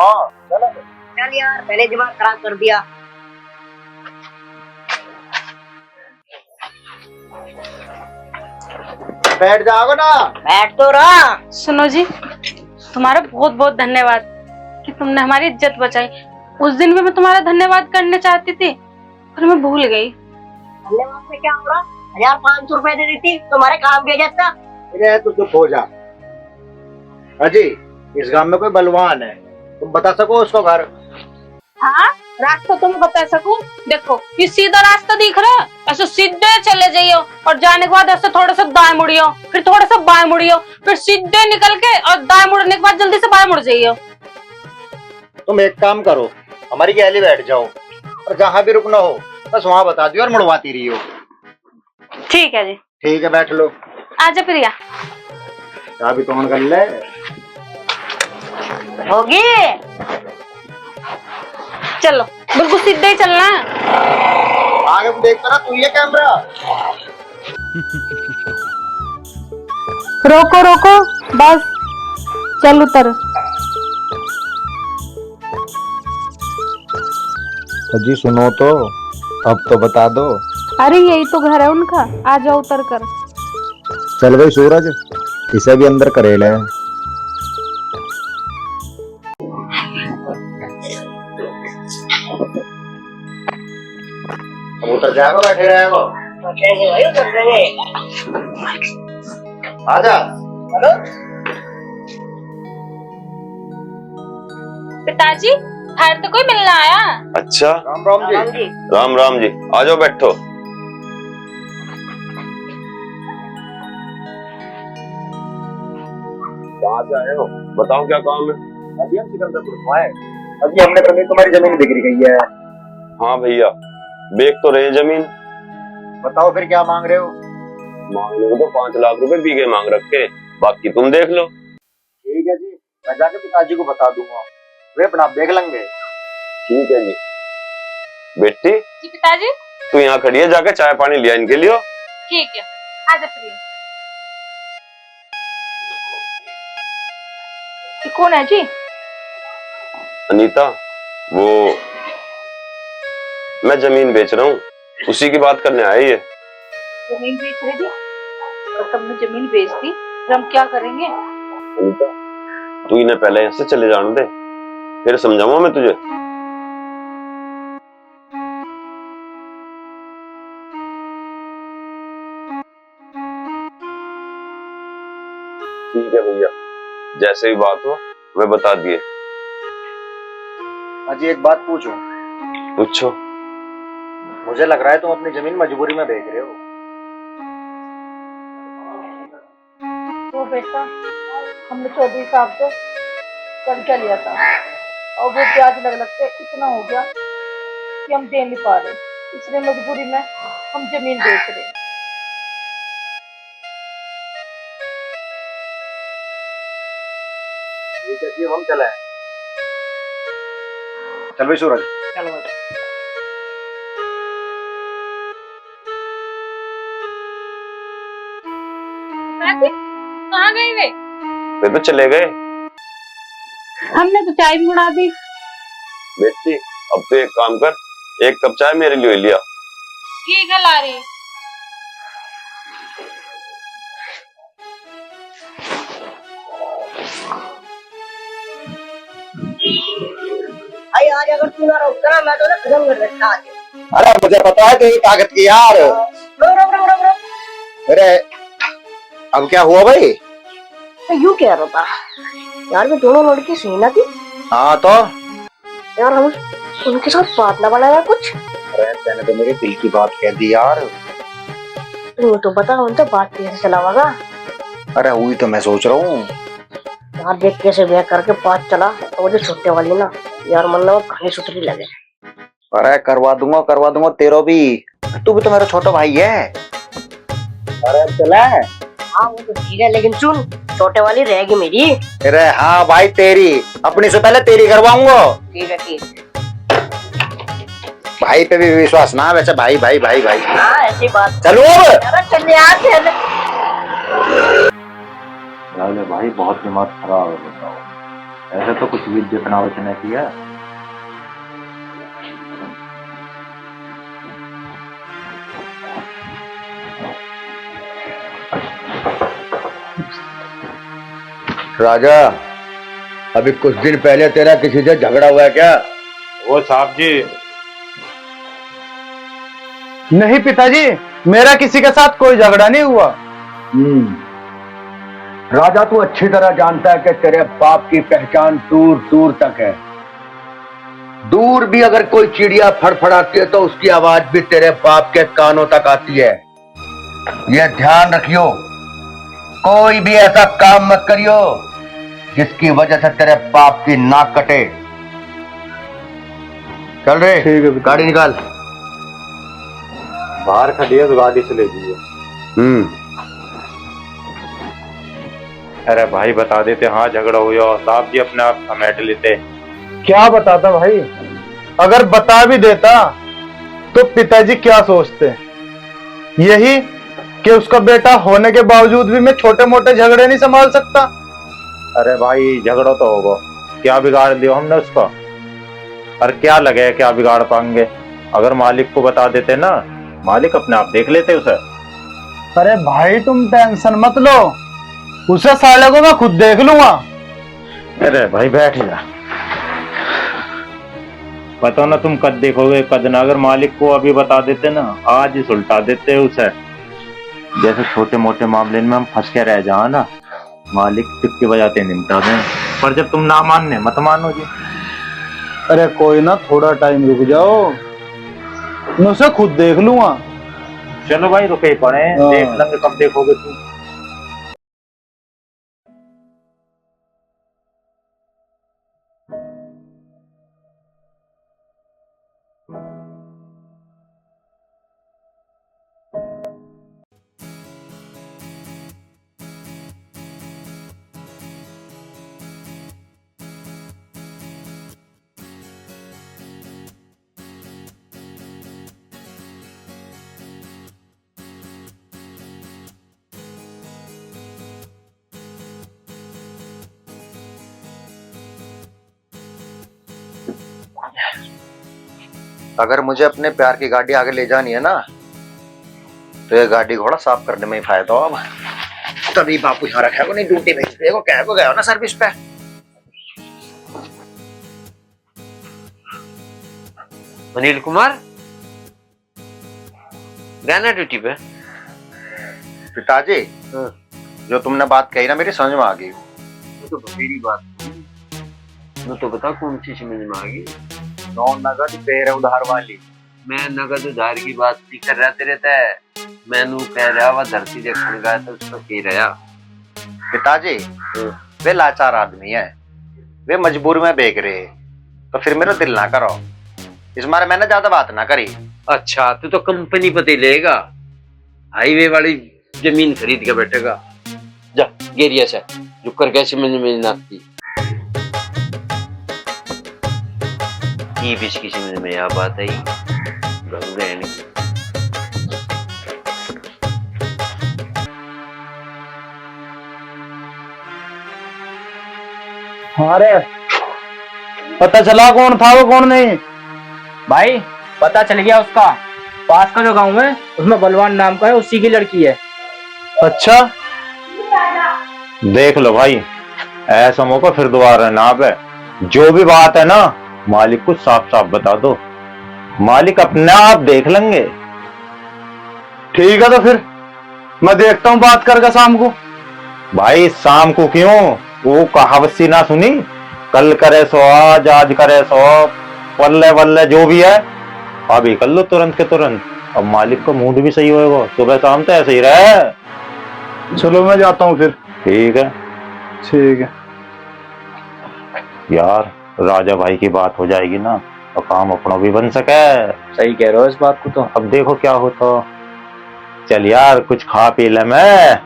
चल यार, पहले दिमाग खराब कर दिया। बैठ जाओगे ना। बैठ तो रहा। सुनो जी, तुम्हारा बहुत बहुत धन्यवाद कि तुमने हमारी इज्जत बचाई। उस दिन भी मैं तुम्हारा धन्यवाद करना चाहती थी पर मैं भूल गई। धन्यवाद से क्या हो रहा, 1500 रुपए दे देती तुम्हारे काम भी आ जाता। अरे तू चुप हो जा। अजी इस गांव में कोई बलवान है, तुम बता सको उसको घर? हाँ, रास्ता तुम बता सकूं? देखो ये सीधा रास्ता दिख रहा है, ऐसे सीधे चले जाइयो और जाने के बाद ऐसे थोड़ा सा दाएं मुड़ियो, फिर थोड़ा सा बाएं मुड़ियो, फिर सीधे निकल के और दाएं मुड़ने के बाद जल्दी से बाएं मुड़ जाइयो। तुम एक काम करो, हमारी गैली बैठ जाओ और जहाँ भी रुकना हो बस वहाँ बता दियो और मुड़वाती रही हो। ठीक है जी। ठीक है बैठ लो। आजा प्रिया। अभी तो कर ले। होगी। चलो बिल्कुल सीधे ही चलना है। आगे को देखता ना तू, ये कैमरा। रोको रोको, बस चल उतर। अजी सुनो तो, अब तो बता दो। अरे यही तो घर है उनका, आ जाओ उतर कर। चल गई सूरज, इसे भी अंदर करेले हैं। उतर जाएगा, बैठे रहेगा। भाई उतर रहे। आजा। हेलो पिताजी, घर तो कोई मिलना आया। अच्छा, राम राम जी। राम राम जी, आ जाओ बैठो। कहाँ से आए हो, बताओ क्या काम है? अजी हम सिकंदरपुर से आए। अजी हमने सुनी तुम्हारी जमीन बिक्री गई है। हाँ भैया, बेच तो रहे जमीन। बताओ फिर क्या मांग रहे हो? मांगने को तो 5 लाख रुपए बीघे मांग रखे, बाकी तुम देख लो। ठीक है जी, मैं जाके पिताजी को बता दूंगा, वे अपना देख लेंगे। ठीक है जी। बेटी जी पिताजी। तू यहाँ खड़ी है, जाके चाय पानी लिया इनके लिए। ठीक है, आजा प्रिया। ये कौन है जी? अनीता, वो मैं जमीन बेच रहा हूँ, उसी की बात करने आए ये। जमीन बेच रहे थे और तुमने जमीन बेच दी, फिर हम क्या करेंगे? अनीता, तू इन्हें पहले यहाँ से चले जाने दे, फिर समझाऊंगा मैं तुझे। ठीक है भैया, जैसे ही बात हो मैं बता दिए। अजी एक बात पूछूं? पूछो। मुझे लग रहा है तुम अपनी जमीन मजबूरी में बेच रहे हो। तो बेटा, हमने चौधरी साहब से कर्जा लिया था और वो ब्याज लग के इतना हो गया कि हम दे नहीं पा रहे, इसलिए मजबूरी में हम जमीन बेच रहे हैं। ठीक है जी, हम चले। चल भाई सूरज। चलो कहाँ गए वे? वे तो चले गए। हमने तो चाय भी बना दी। बेटी, अब तो एक काम कर, 1 कप चाय मेरे लिए लिया। ठीक है, ला रही। भाई आज अगर तू ना रोकता ना, मैं तो ना खत्म कर देता आज। अरे मुझे पता है तेरी ताकत की यार। अरे अब क्या हुआ भाई? तो यूं कह रहा था यार, मैं दोनों लड़की सुनी ना थी। हाँ तो यार हम उनके साथ बात ना बनाया कुछ। अरे मैंने तो मेरे दिल की बात कह दी यार। तुम्हें तो पता उनसे बात कैसे चलावागा। अरे वही तो मैं सोच रहा हूँ यार देख कैसे ब्याह करके बात चला तो मुझे छोटे वाली ना यार मन में घनी सुतरी लगे। अरे करवा दूंगा तेरो भी। तू भी तो मेरा छोटा भाई है। अरे चला है। हाँ वो तो ठीक है लेकिन सुन छोटे वाली रहेगी मेरी। अरे हाँ भाई तेरी अपनी से पहले तेरी करवाऊंगा। ठीक है ठीक है। भाई पे भी विश्वास ना वैसे भाई भाई भाई भाई। हाँ ऐसी बात। चलो अब। अरे चल यार चल। भाई बहुत दिमाग खराब है बताओ। ऐसा तो कुछ भी जितना वचन किया। राजा अभी कुछ दिन पहले तेरा किसी से झगड़ा हुआ है क्या? वो साहब जी नहीं पिताजी, मेरा किसी के साथ कोई झगड़ा नहीं हुआ। राजा तू अच्छी तरह जानता है कि तेरे बाप की पहचान दूर दूर तक है। दूर भी अगर कोई चिड़िया फड़फड़ाती है तो उसकी आवाज भी तेरे बाप के कानों तक आती है। यह ध्यान रखियो, कोई भी ऐसा काम मत करियो जिसकी वजह से तेरे बाप की नाक कटे। चल रे, ठीक है। गाड़ी निकाल। बाहर खड़ी है तो गाड़ी से ले लीजिए। अरे भाई बता देते हाँ झगड़ा हुआ और साहब जी अपने आप समेट लेते। क्या बताता भाई, अगर बता भी देता तो पिताजी क्या सोचते? यही कि उसका बेटा होने के बावजूद भी मैं छोटे मोटे झगड़े नहीं संभाल सकता। अरे भाई झगड़ा तो होगा, क्या बिगाड़ दिया हमने उसका? और क्या लगे क्या बिगाड़ पाएंगे? अगर मालिक को बता देते ना, मालिक अपने आप देख लेते उसे। अरे भाई तुम टेंशन मत लो, उसे साले को मैं खुद देख लूंगा। अरे भाई बैठ जा, पता ना तुम कद देखोगे कद ना। अगर मालिक को अभी बता देते ना, आज ही सुलटा देते उसे। जैसे छोटे मोटे मामले में हम फंस के रह जाए ना, मालिक चुटकी बजाते निपटा दें। पर जब तुम ना मानने मत मानो जी। अरे कोई ना, थोड़ा टाइम रुक जाओ, मैं उसे खुद देख लूंगा। चलो भाई रुके पड़े, देख लेंगे कब देखोगे तुम। अगर मुझे अपने प्यार की गाड़ी आगे ले जानी है ना, तो ये गाड़ी घोड़ा साफ करने में ही फायदा हो। अब तभी बापू यहाँ रखा है, नहीं ड्यूटी भेज देगा। क्या को गया हो ना सर्विस पे। अनिल कुमार गया ना ड्यूटी पे? पिताजी जो तुमने बात कही ना मेरी समझ में आ गई। तो मेरी बात तो बता कौन सी समझ में आ गई? नगद तेरे उधार वाली। मैं नगद उधार की बात नहीं कर रहा तेरे तय, मैनू कह रहा वह धरती देखने गया तो उसको कह रहा। पिताजी वे लाचार आदमी है, वे मजबूर में बेच रहे, तो फिर मेरा दिल ना करो। इस बारे मैंने ज्यादा बात ना करी। अच्छा तू तो कंपनी पते लेगा, हाईवे वाली जमीन खरीद के बैठेगा। जा गेरिया से जो कर कैसे मैंने नाती की बीच की समझ में यह बात आई। अरे पता चला कौन था वो कौन नहीं? भाई पता चल गया, उसका पास का जो गांव है उसमें बलवान नाम का है, उसी की लड़की है। अच्छा देख लो भाई, ऐसा मौका फिर दोबारा ना आवे। जो भी बात है ना मालिक को साफ साफ बता दो, मालिक अपने आप देख लेंगे। ठीक है तो फिर मैं देखता हूँ बात करके शाम को। भाई शाम को क्यों, वो कहावत सी ना सुनी, कल करे सो आज, आज करे सो। वल्ले वल्ले जो भी है अभी कर लो तुरंत के तुरंत। अब मालिक का मूड भी सही होएगा, सुबह शाम तो ऐसे ही रहे। चलो मैं जाता हूँ फिर। ठीक है। ठीक है। यार राजा भाई की बात हो जाएगी ना तो काम अपना भी बन सके। सही कह रहे हो इस बात को तो। अब देखो क्या होता। चल यार कुछ खा पी ले। मैं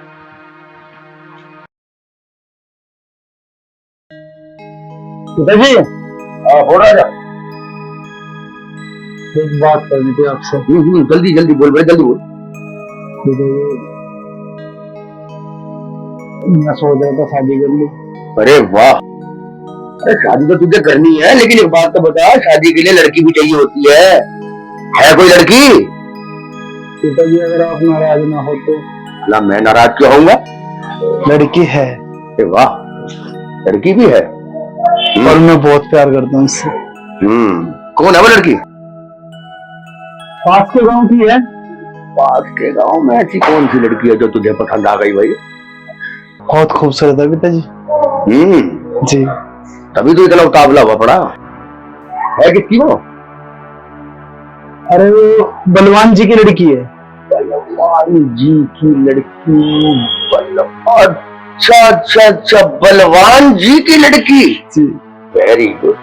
पिताजी हो राजा। एक बात करनी थी आपसे। जल्दी जल्दी बोल, बड़े जल्दी बोल। मैं सोच रहा था शादी कर लूं। अरे वाह, अरे शादी तो तुझे करनी है, लेकिन एक बात तो बता, शादी के लिए लड़की भी चाहिए होती है कोई लड़की? पिताजी अगर आप नाराज ना हो तो। अला मैं नाराज क्यों होऊंगा? लड़की है। अरे वाह, लड़की भी है। और मैं बहुत प्यार करता हूँ उससे। कौन है वो लड़की? पास के गांव की है। पास के गांव में ऐसी कौन सी लड़की है जो तुझे पसंद आ गई भाई? बहुत खूबसूरत है पिताजी। जी। तभी तो इतना उतावला हुआ पड़ा है। किसकी वो? अरे वो बलवान जी की लड़की है। बलवान जी की लड़की? अच्छा अच्छा अच्छा, बलवान जी की लड़की। जी। Very good.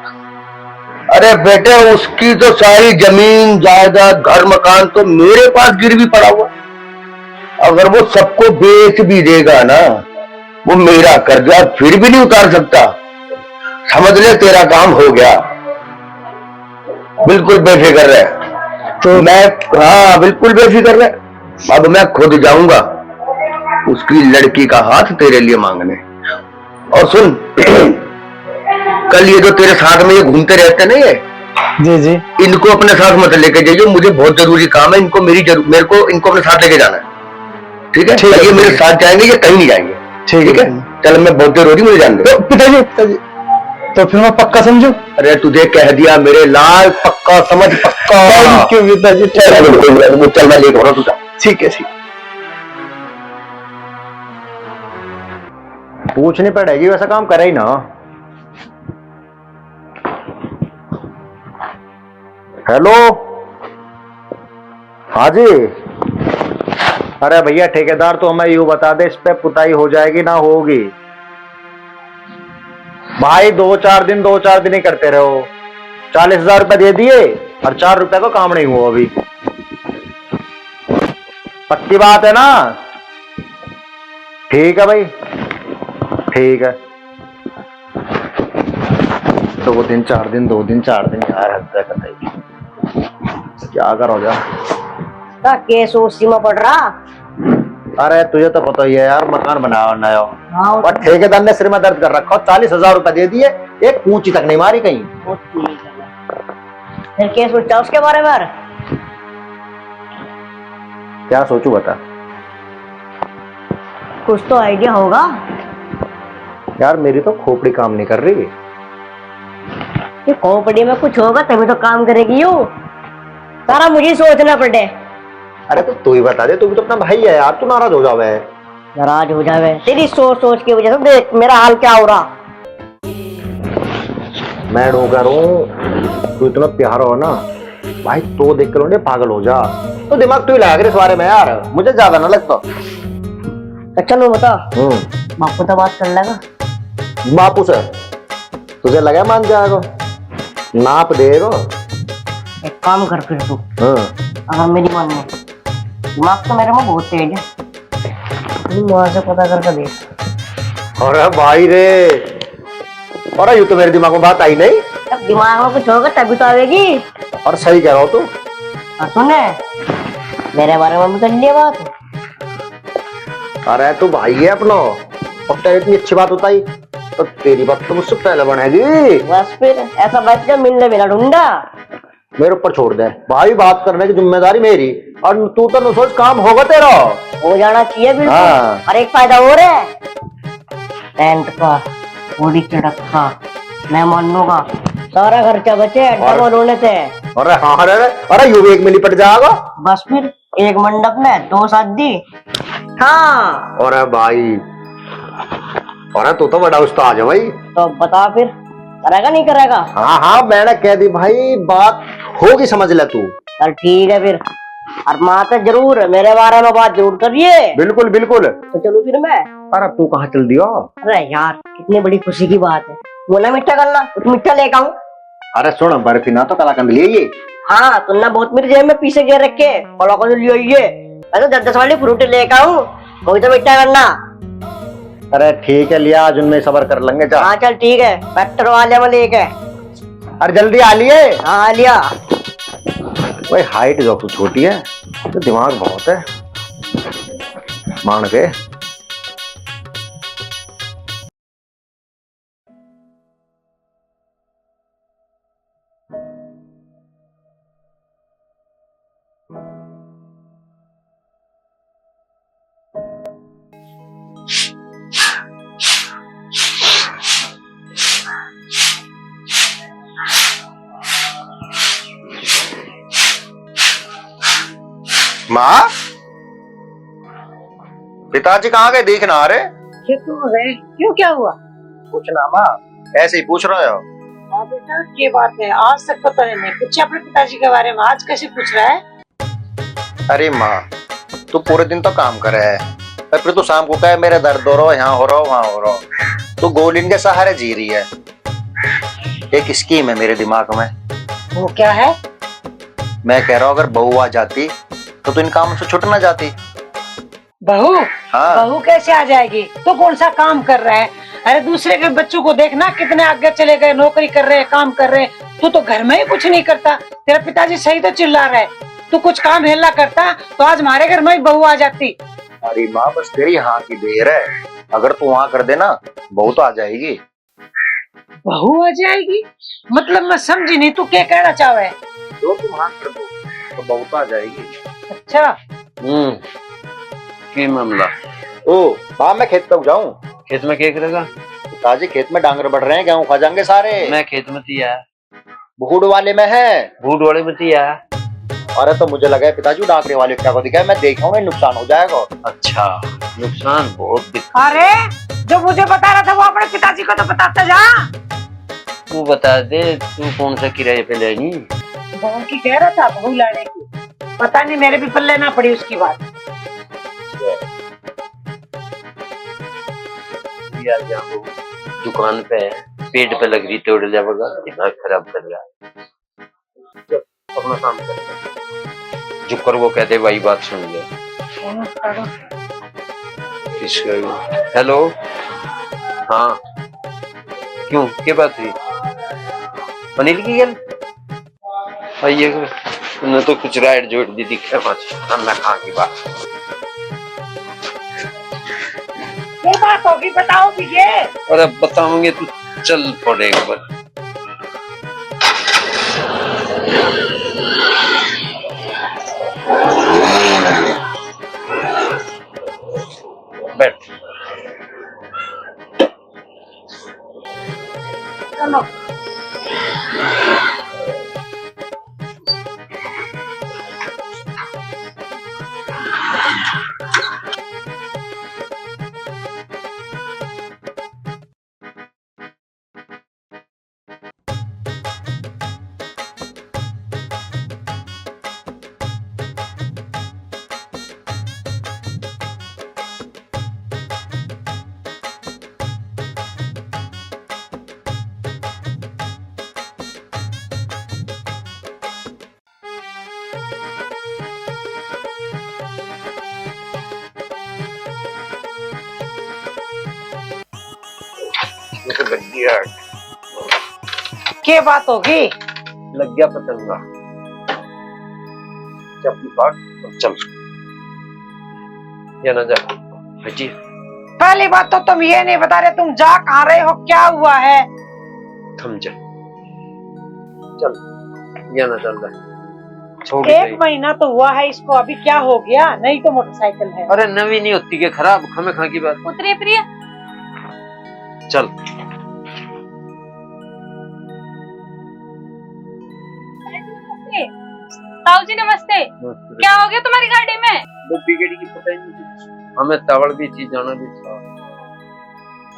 अरे बेटे, उसकी तो सारी जमीन जायदाद घर मकान तो मेरे पास गिरवी पड़ा हुआ। अगर वो सबको बेच भी देगा ना, वो मेरा कर्जा फिर भी नहीं उतार सकता। समझ ले, तेरा काम हो गया। बिल्कुल बेफिक्र रहे। तो मैं, हाँ बिल्कुल बेफिक्र रहे। अब मैं खुद जाऊंगा उसकी लड़की का हाथ तेरे लिए मांगने। और सुन, कल ये जो तेरे साथ में ये घूमते रहते ना ये, जी जी, इनको अपने साथ मत लेके जाइए। मुझे बहुत जरूरी काम है। इनको मेरे को इनको अपने साथ लेके जाना है। ठीक है? ये मेरे साथ जाएंगे, ये कहीं नहीं जाएंगे। ठीक है? चल, मैं बहुत देर हो रही, मुझे जान दे। पिताजी तो फिर मैं पक्का समझू? अरे तुझे कह दिया मेरे लाल, पक्का समझ, पक्का। क्यों पिताजी? चल मैं लेट हो रहा हूँ, तू। ठीक है। ठीक। पूछनी पड़ेगी, वैसा काम करे ही ना। हेलो, हाँ जी। अरे भैया ठेकेदार, तो हमें यूं बता दे, इस पे पुताई हो जाएगी ना होगी? भाई 2-4 दिन ही करते रहो। 40,000 रुपए दे दिए और 4 रुपए का काम नहीं हुआ अभी। पक्की बात है ना? ठीक है भाई, ठीक है। 2 दिन 4 दिन 2 दिन 4 दिन यार, हद तक क्या करो जा। केस उसी में पड़ रहा। अरे तुझे तो पता ही है यार, मकान बनाना हो। हाँ, और ठेकेदार ने सिर में दर्द कर रखा। 40,000 रुपए दे दिए, एक पूंछी तक नहीं मारी कहीं। फिर केस सोचा उसके बारे में? क्या सोचू बता। कुछ तो आइडिया होगा यार मेरी तो खोपड़ी काम नहीं कर रही। कि खोपड़ी में कुछ होगा तभी तो काम करेगी। यू सारा मुझे सोचना पड़े। अरे तो तू ही बता दे, तू भी तो अपना भाई है यार, तू नाराज हो जावे। नाराज हो जावे तेरी सोच की वजह से। देख मेरा हाल क्या हो रहा। मैं डोकर हूँ, तू इतना प्यारा हो ना भाई, तो देख कर पागल हो जा। तो दिमाग तू ही लगा कर इस बारे में यार, मुझे ज्यादा ना लगता। चलो बता, बापू तो बात कर लेगा। बापू से तुझे लगा मान जाएगा? नाप देगा। एक काम कर फिर तू, अगर मेरी माने, दिमाग तो मेरे में बहुत तेज है, वहां से पता करके देख। अरे भाई रे, अरे यूं तो मेरे दिमाग में बात आई नहीं। जब दिमाग में कुछ होगा तभी तो आएगी। और सही कह रहा हो तू। सुने, मेरे बारे में भी कर लिया बात। अरे तू भाई है अपना, अब तेरी इतनी अच्छी बात बताई तो तेरी बात तो मुझसे पहले बनेगी। बस फिर ऐसा बैठ के मिलने बिना ढूंढा। मेरे ऊपर छोड़ दे भाई, बात करने की जिम्मेदारी मेरी। और तू तो न सोच, काम होगा तेरा। हो जाना चाहिए बिल्कुल। हाँ। और एक फायदा और है, टेंट का, पूरी चढ़क का, मेहमानों का सारा खर्चा बचे अड्डा में रोने से। अरे हाँ, अरे यू भी एक में निपट जाएगा। बस फिर एक मंडप में 2 शादी। हाँ। अरे भाई, अरे तू तो बड़ा उस्ताद है भाई। तो बता फिर, करेगा नहीं करेगा? हाँ हाँ मैंने कह दी भाई, बात होगी, समझ ले तू। चल ठीक है फिर, और माँ से जरूर मेरे बारे में बात जरूर करिए। बिल्कुल बिल्कुल। तो चलो फिर मैं। अरे तू कहाँ चल दियो? अरे यार कितनी बड़ी खुशी की बात है, बोला मीठा करना, कुछ मीठा लेकर आऊं। अरे सुन, बर्फी ना तो कलाकंद ले ये। हाँ तुमने बहुत मेरी जेब में पीछे गिर रखे, फलों को लियो ये, मैं तो 10-10 वाली फ्रूटी लेकर आऊं, कोई तो मीठा करना। अरे ठीक है लिया, आज उनमें सबर कर लेंगे। जा हाँ चल ठीक है, फैक्टर वाले में लेके। अरे जल्दी आ लिए। हाँ लिया। भाई हाइट जो तू छोटी है तो दिमाग बहुत है, मान के। माँ, पिताजी कहाँ गए, देख ना आ रहे? खेतों में गए, क्यों क्या हुआ? कुछ ना माँ, ऐसे ही पूछ रहे हो। हाँ बेटा ये बात है, आज तक पता नहीं पूछे अपने पिताजी के बारे में, आज कैसे पूछ रहा है? अरे माँ, तू पूरे दिन तो काम करे है, और फिर तू शाम को कहे मेरे दर्द हो रहा, यहाँ हो रहा, वहाँ हो रहा। तू गोलिन के सहारे जी रही है। एक स्कीम है मेरे दिमाग में। वो क्या है? मैं कह रहा हूँ अगर बहू आ जाती तो इन कामों से छूट ना जाती। बहू? हाँ। बहू कैसे आ जाएगी? तो कौन सा काम कर रहा है? अरे दूसरे के बच्चों को देखना, कितने आगे चले गए, नौकरी कर रहे हैं, काम कर रहे हैं। तू तो घर में ही कुछ नहीं करता। तेरा पिताजी सही तो चिल्ला रहा है, तू कुछ काम हेला करता तो आज हमारे घर में ही बहू आ जाती। अरे माँ बस तेरी हाँ की देर है, अगर तू वहाँ कर देना बहू तो आ जाएगी। बहू आ जाएगी मतलब मैं समझी नहीं, तू क्या कहना चाह रहा है? जो तुम हाँ कर दो तो बहू तो आ जाएगी। अच्छा की मामला? ओ हाँ, मैं खेत तक जाऊँ? खेत में क्या करेगा? पिताजी खेत में डांगर बढ़ रहे हैं, गेहूं खा जाएंगे सारे। मैं खेत में थी यार। बूढ़ वाले में है। बूढ़ वाले में थी यार। अरे तो मुझे लगा पिताजी डांगरे वाले क्या को दिखा, मैं देखा हूँ नुकसान हो जाएगा। अच्छा, नुकसान बहुत दिखा। अरे जो मुझे बता रहा था वो अपने पिताजी को तो बताता जा। तू बता दे, तू कौन सा किराए पे लेनी? बहू की कह रहा था, बहू लाने की। पता नहीं मेरे भी पल्ले ना पड़ी उसकी बात। दुकान पे पेट पे लग रही, तोड़ जाएगा, दिमाग खराब कर रहा है। अपना काम कर, जो कर वो कहते भाई बात सुन ले। हेलो, हाँ क्यों, क्या बात हुई? पनीर की गल? आइए, तुमने तो कुछ राइट जोड़ दी दिखा पाँच, हम ना खा की बात। ये बात होगी, बताओ भी ये। अरे बताओगे तो चल पड़े एक बार। बैठ। चलो क्या बात होगी? लग गया पतंगा। चपली काट और चल। या ना जा हटी। पहली बात तो तुम ये नहीं बता रहे तुम जा कहाँ रहे हो, क्या हुआ है? थम जा, चल। या ना चल रहा, छोड़ एक महीना तो हुआ है इसको, अभी क्या हो गया? नहीं तो मोटरसाइकिल है। अरे नवी नहीं होती के खराब, खमे खा की बात। उतरिए प्रिय। चल। ताऊ जी नमस्ते। क्या हो गया तुम्हारी गाड़ी में? वो बिगड़ी की पता ही नहीं, हमें तवड़ भी थी, जाना भी था।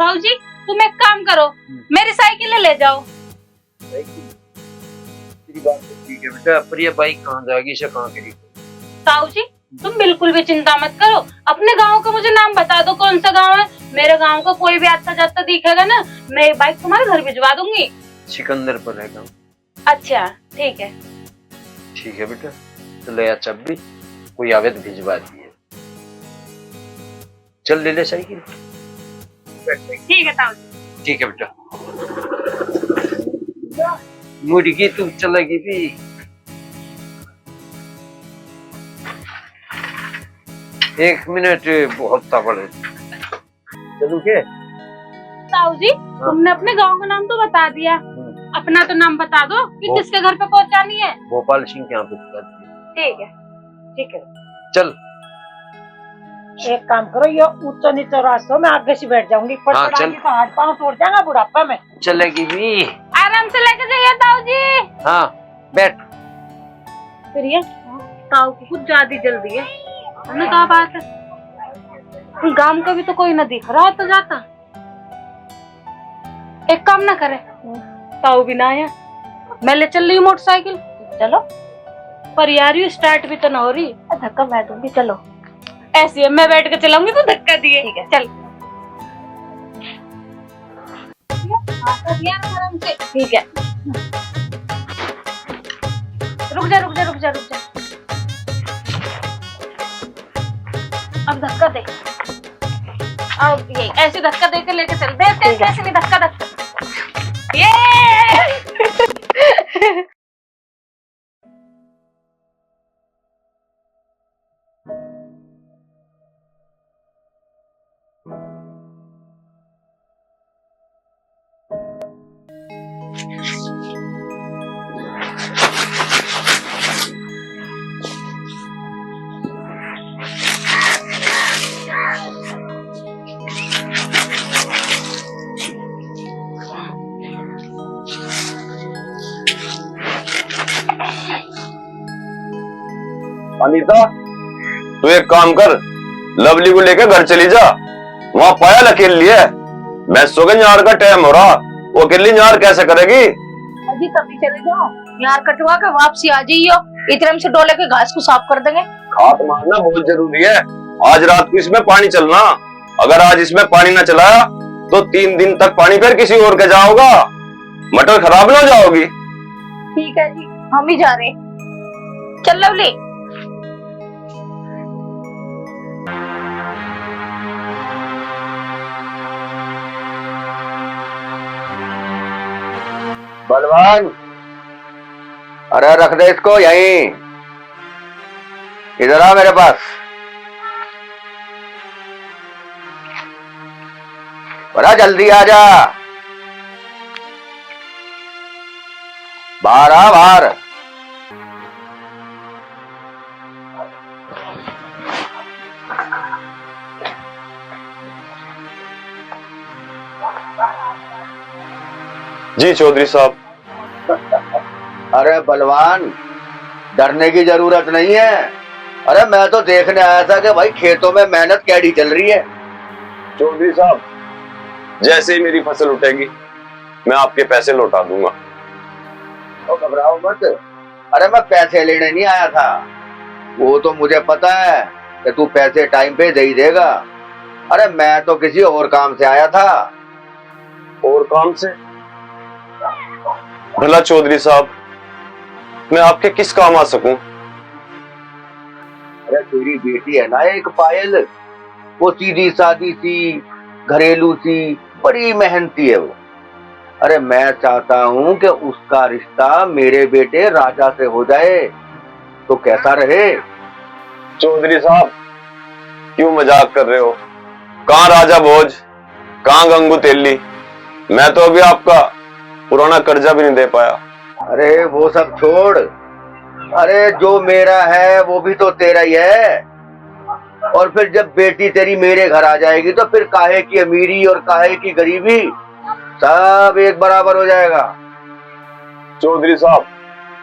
ताऊ जी तुम एक काम करो, मेरी साइकिल ले जाओ। तेरी बात तो ठीक है बेटा, पर ये बाइक कहाँ जाएगी, इसे कहाँ करेगी? ताऊ जी तुम बिल्कुल भी चिंता मत करो, अपने गांव का मुझे नाम बता दो, कौन सा गांव है। मेरे गांव का कोई भी आता जाता दिखेगा ना, मैं ये बाइक तुम्हारे घर भिजवा दूंगी। सिकंदर पर है गाँव। अच्छा ठीक है। ठीक है बेटा, तो ले आ चाबी, कोई आवे तो भिजवा दिए। चल ले ले साइकिल। ठीक है ताऊ जी। ठीक है बेटा। मुर्गी तू चलेगी भी। एक मिनट, बहुत ताबड़ है। चलू के? ताऊ जी तुमने अपने गांव का नाम तो बता दिया, अपना तो नाम बता दो कि किसके घर पे पहुंचानी है। भोपाल सिंह के यहाँ पे पहुंचा दिए। ठीक है। ठीक है, चल। एक काम करो, ये ऊंचा नीचा रास्ता में आगे से बैठ जाऊंगी, हाँ, पटपटाएंगी तो हाथ पांव तोड़ जाएगा बुढ़ापा में। चलेगी भी। आराम से लेके जाइए ताऊ जी। हाँ बैठ। फिर ताऊ को कुछ ज्यादा जल्दी है, हमने कहा बात है। गांव का भी तो कोई न दिख रहा तो जाता। एक काम ना करे, ताऊ भी ना आया, मैं ले चल रही हूँ मोटरसाइकिल। चलो, पर यार ये स्टार्ट भी तो ना हो रही। धक्का मैं दूंगी, चलो। ऐसी है, मैं बैठ के चलाऊंगी तो धक्का दिए। ठीक है। चल आराम से। ठीक है, रुक जा रुक जा रुक जा रुक जा। अब धक्का दे, अब ये ऐसे धक्का दे के लेके चल। दे ऐसे नहीं, धक्का धक्का। ये अनीता, तू एक काम कर, लवली को लेकर घर चली जा। वहाँ पायल अकेली है, मैं सोगन यार का टाइम हो रहा, वो अकेली यार कैसे करेगी? अजी तभी चले जाओ, यार कटवा के वापसी आ जाइयो, इतने से डोले के घास को साफ कर देंगे। खाद मारना बहुत जरूरी है, आज रात को इसमें पानी चलना। अगर आज इसमें पानी ना चलाया तो 3 दिन तक पानी फिर किसी और के जाओगा, मटर खराब ना जाओगी। ठीक है जी, हम ही जा रहे। चल लवली। बलवान, अरे रख दे इसको यहीं, इधर आ मेरे पास। बड़ा जल्दी आ जा, बाहर आ बाहर। जी चौधरी साहब। अरे बलवान, डरने की जरूरत नहीं है। अरे मैं तो देखने आया था कि भाई खेतों में मेहनत कैडी चल रही है। चौधरी साहब, जैसे ही मेरी फसल उठेगी मैं आपके पैसे लौटा दूंगा। तो घबराओ मत। अरे मैं पैसे लेने नहीं आया था, वो तो मुझे पता है कि तू पैसे टाइम पे दे ही देगा। अरे मैं तो किसी और काम से आया था। और काम से? भला चौधरी साहब, मैं आपके किस काम आ सकूं? अरे तेरी बेटी है ना एक पायल, वो सीधी सादी सी, घरेलू सी, बड़ी मेहनती है वो। अरे मैं चाहता हूं कि उसका रिश्ता मेरे बेटे राजा से हो जाए, तो कैसा रहे? चौधरी साहब, क्यों मजाक कर रहे हो? कहाँ राजा भोज, कहाँ गंगू तेली? मैं तो अभी आपका पुराना कर्जा भी नहीं दे पाया। अरे वो सब छोड़, अरे जो मेरा है वो भी तो तेरा ही है। और फिर जब बेटी तेरी मेरे घर आ जाएगी तो फिर काहे की अमीरी और काहे की गरीबी, सब एक बराबर हो जाएगा। चौधरी साहब,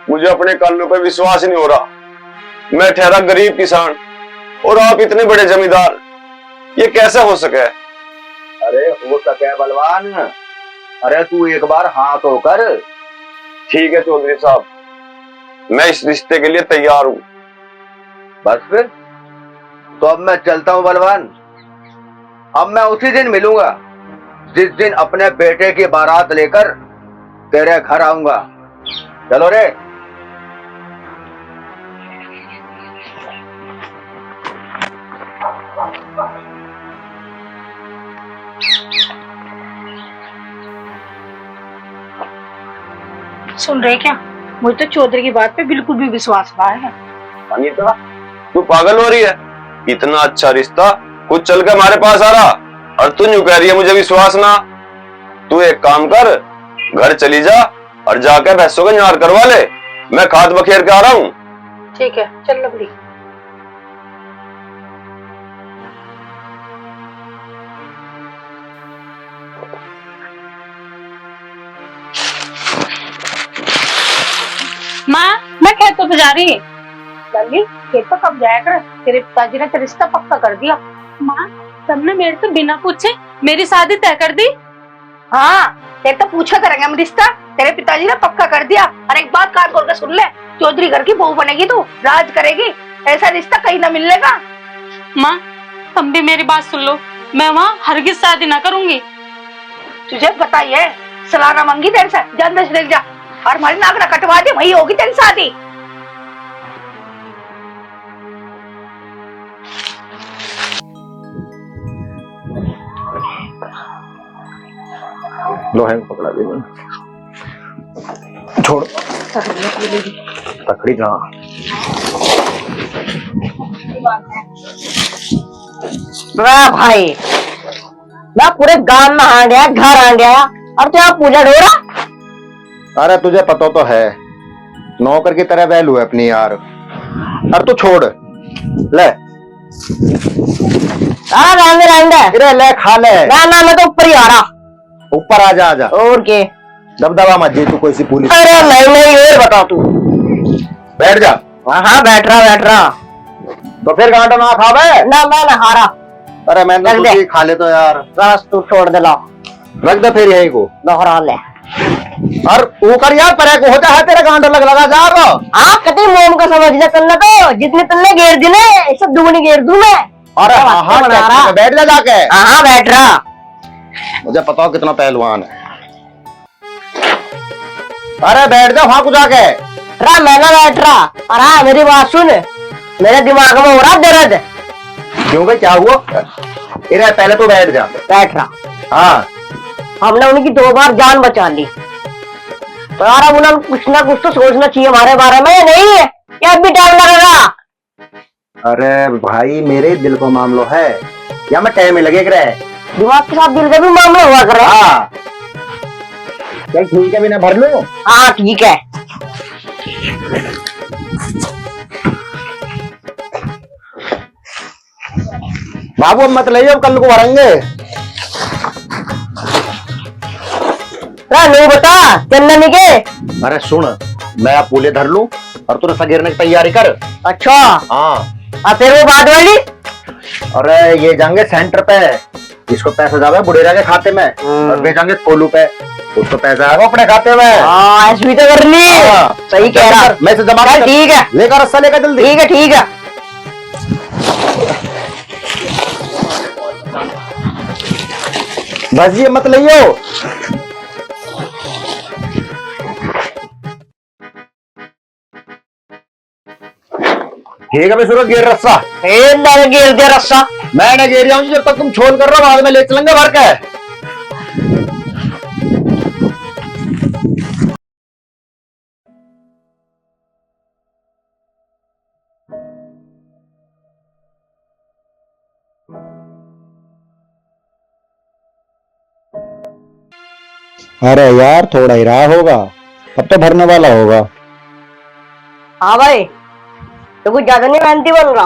मुझे अपने कानों पर विश्वास नहीं हो रहा। मैं ठहरा गरीब किसान और आप इतने बड़े जमींदार, ये कैसे हो सके? अरे हो सके बलवान, अरे तू एक बार हाँ तो कर। ठीक है चौधरी साहब, मैं इस रिश्ते के लिए तैयार हूँ। बस फिर तो अब मैं चलता हूँ बलवान। अब मैं उसी दिन मिलूंगा जिस दिन अपने बेटे की बारात लेकर तेरे घर आऊंगा। चलो रे। सुन रहे क्या? मुझे तो चौधरी की बात पे बिल्कुल भी विश्वास नहीं है। अनीता, तू पागल हो रही है? इतना अच्छा रिश्ता कुछ चल के हमारे पास आ रहा और तू यूं कह रही है मुझे विश्वास ना। तू एक काम कर, घर चली जा और जाकर भैंसों का न्यार करवा ले। मैं खाद बखेर के आ रहा हूँ। ठीक है, चल लवली। माँ, मैं खेतों पे जा रही। लवली, खेत पर कब जाया कर? तेरे पिताजी ने तो रिश्ता पक्का कर दिया। माँ, तुमने मेरे से बिना पूछे मेरी शादी तय कर दी। हाँ, तेरे तो पूछा करेंगे हम रिश्ता। तेरे पिताजी ने पक्का कर दिया। और एक बात कान खोल के सुन ले, चौधरी घर की बहू बनेगी तू, राज करेगी। ऐसा रिश्ता कहीं ना मिलेगा। माँ, तुम भी मेरी बात सुन लो, मैं वहाँ हरगिज शादी ना करूंगी। तुझे बताइए, सलाना मांगी तेरे से, जल्द से जल्द जा और हमारी नाक ना कटवा दे, वही होगी तेरी शादी। लोहे को पकड़ा दे मैंने। छोड़ तकड़ी कहाँ। वाह भाई, मैं पूरे गांव में आ गया, घर आ गया और तू यहाँ पूजा ढोरा। अरे तुझे पता तो है, नौकर की तरह वैल्यू है अपनी यार। अरे तू छोड़ ले। रहने ले खा ले। ना मैं तो ऊपर ही आ रहा। ऊपर आ जा, आजा। और के दबदबा मत दे तू कोई सी पुलिस। अरे नहीं और बता तू। बैठ जा। हाँ बैठ रहा। तो फिर गांठा ना खावे ना मैं नहा रहा। अरे मैंने रख दे। सोची खा ले तो यार। बस तू छोड़ दे, ला रख दे फिर यहीं को। दोहरा ले। और ऊपर यार परे को होता है तेरे गांठा लगा जा रहा। हाँ कते मोम का समझ ले तन्ने, तो जितने तन्ने घेर दिने इससे दुगनी घेर दूं मैं। अरे हाँ बना रहा। बैठ जा जाके। हाँ बैठ रहा। मुझे पता हो कितना पहलवान है। अरे बैठ जा वहां को जाके। रहा मैं ना बैठ रहा। और हाँ मेरी बात सुन, मेरे दिमाग में हो रहा दर्द। क्यों भाई क्या हुआ? इधर पहले तो बैठ जा। बैठ रहा। हाँ हमने उनकी 2 बार जान बचा ली, तो यार अब उन्हें कुछ ना कुछ तो सोचना चाहिए हमारे बारे में। नहीं है क्या भी टाइम लगेगा? अरे भाई मेरे दिल को मामलो है या मैं टाइम में लगे रहे। दिमाग के साथ दिल का भी मामला हुआ करे। हाँ चल ठीक है, बिना भर लो। हाँ ठीक है। बाबू अब मत ले जाओ, कल को भरेंगे। नहीं बता चंदनी के। अरे सुन, मैं अब पूले धर लूं और तू रस्सा गिरने की तैयारी कर। अच्छा हाँ। फिर वो बाद वाली? अरे ये जाएंगे सेंटर पे, जिसको पैसा जावे बुढ़ेरा के खाते में, और भेजेंगे कोलू पे, उसको पैसा आएगा अपने खाते में। हाँ ऐसी तो कर ली। सही कह रहा। मैं से जमा कर। ठीक है, लेकर रस्सा लेकर जल्दी। ठीक है। बस ये मत लियो। ठीक है भाई सूरज, गेर रस्सा। गेर दिया रस्सा। मैं ना गेर जाऊंगी जब तक तुम छोल कर रहे हो, बाद में ले चलेंगे भर के। अरे यार थोड़ा ही रहा होगा, अब तो भरने वाला होगा। हाँ भाई, तो कुछ ज्यादा नहीं मेहनती बन रहा।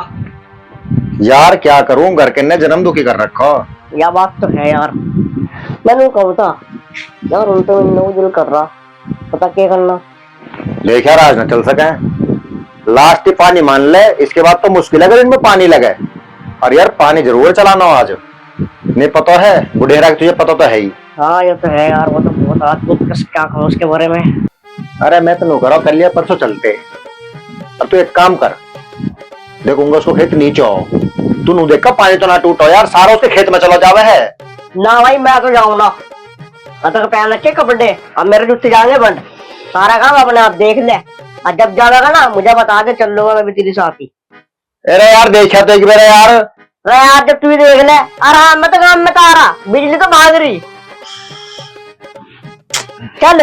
यार क्या करूं, घर के ने जन्म दुखी कर रखा। यह बात तो है यार। मैंने कहूँ था यार, उल्टे में दिल कर रहा, पता क्या करना। देख यार आज न चल सके, लास्ट ही पानी मान ले, इसके बाद तो मुश्किल है अगर इनमें पानी लगे। और यार पानी जरूर चलाना हो आज। नहीं पता है बुढ़ेरा की, तुझे पता तो है ही। हाँ ये तो है यार, वो तो बहुत अद्भुत, क्या कहूँ उसके बारे में। अरे मैं तो करो कल या परसों चलते। अब तू एक काम कर, देखूंगा उसको खेत नीचे आओ, तू नू देखा पानी तो ना टूटो यार, सारा उसके खेत में चला जावे है। ना भाई मैं तो जाऊंगा, मैं तो पहन रखे कपड़े, अब मेरे जूते जाने बंद, सारा काम अपने आप देख ले, और जब जाएगा ना मुझे बता दे, चल लूंगा मैं भी तेरी साथ ही। अरे यार देखा तो एक बार यार। अरे यार जब तू भी देख ले, अरे मैं तो काम में तो आ रहा, बिजली तो भाग रही, चल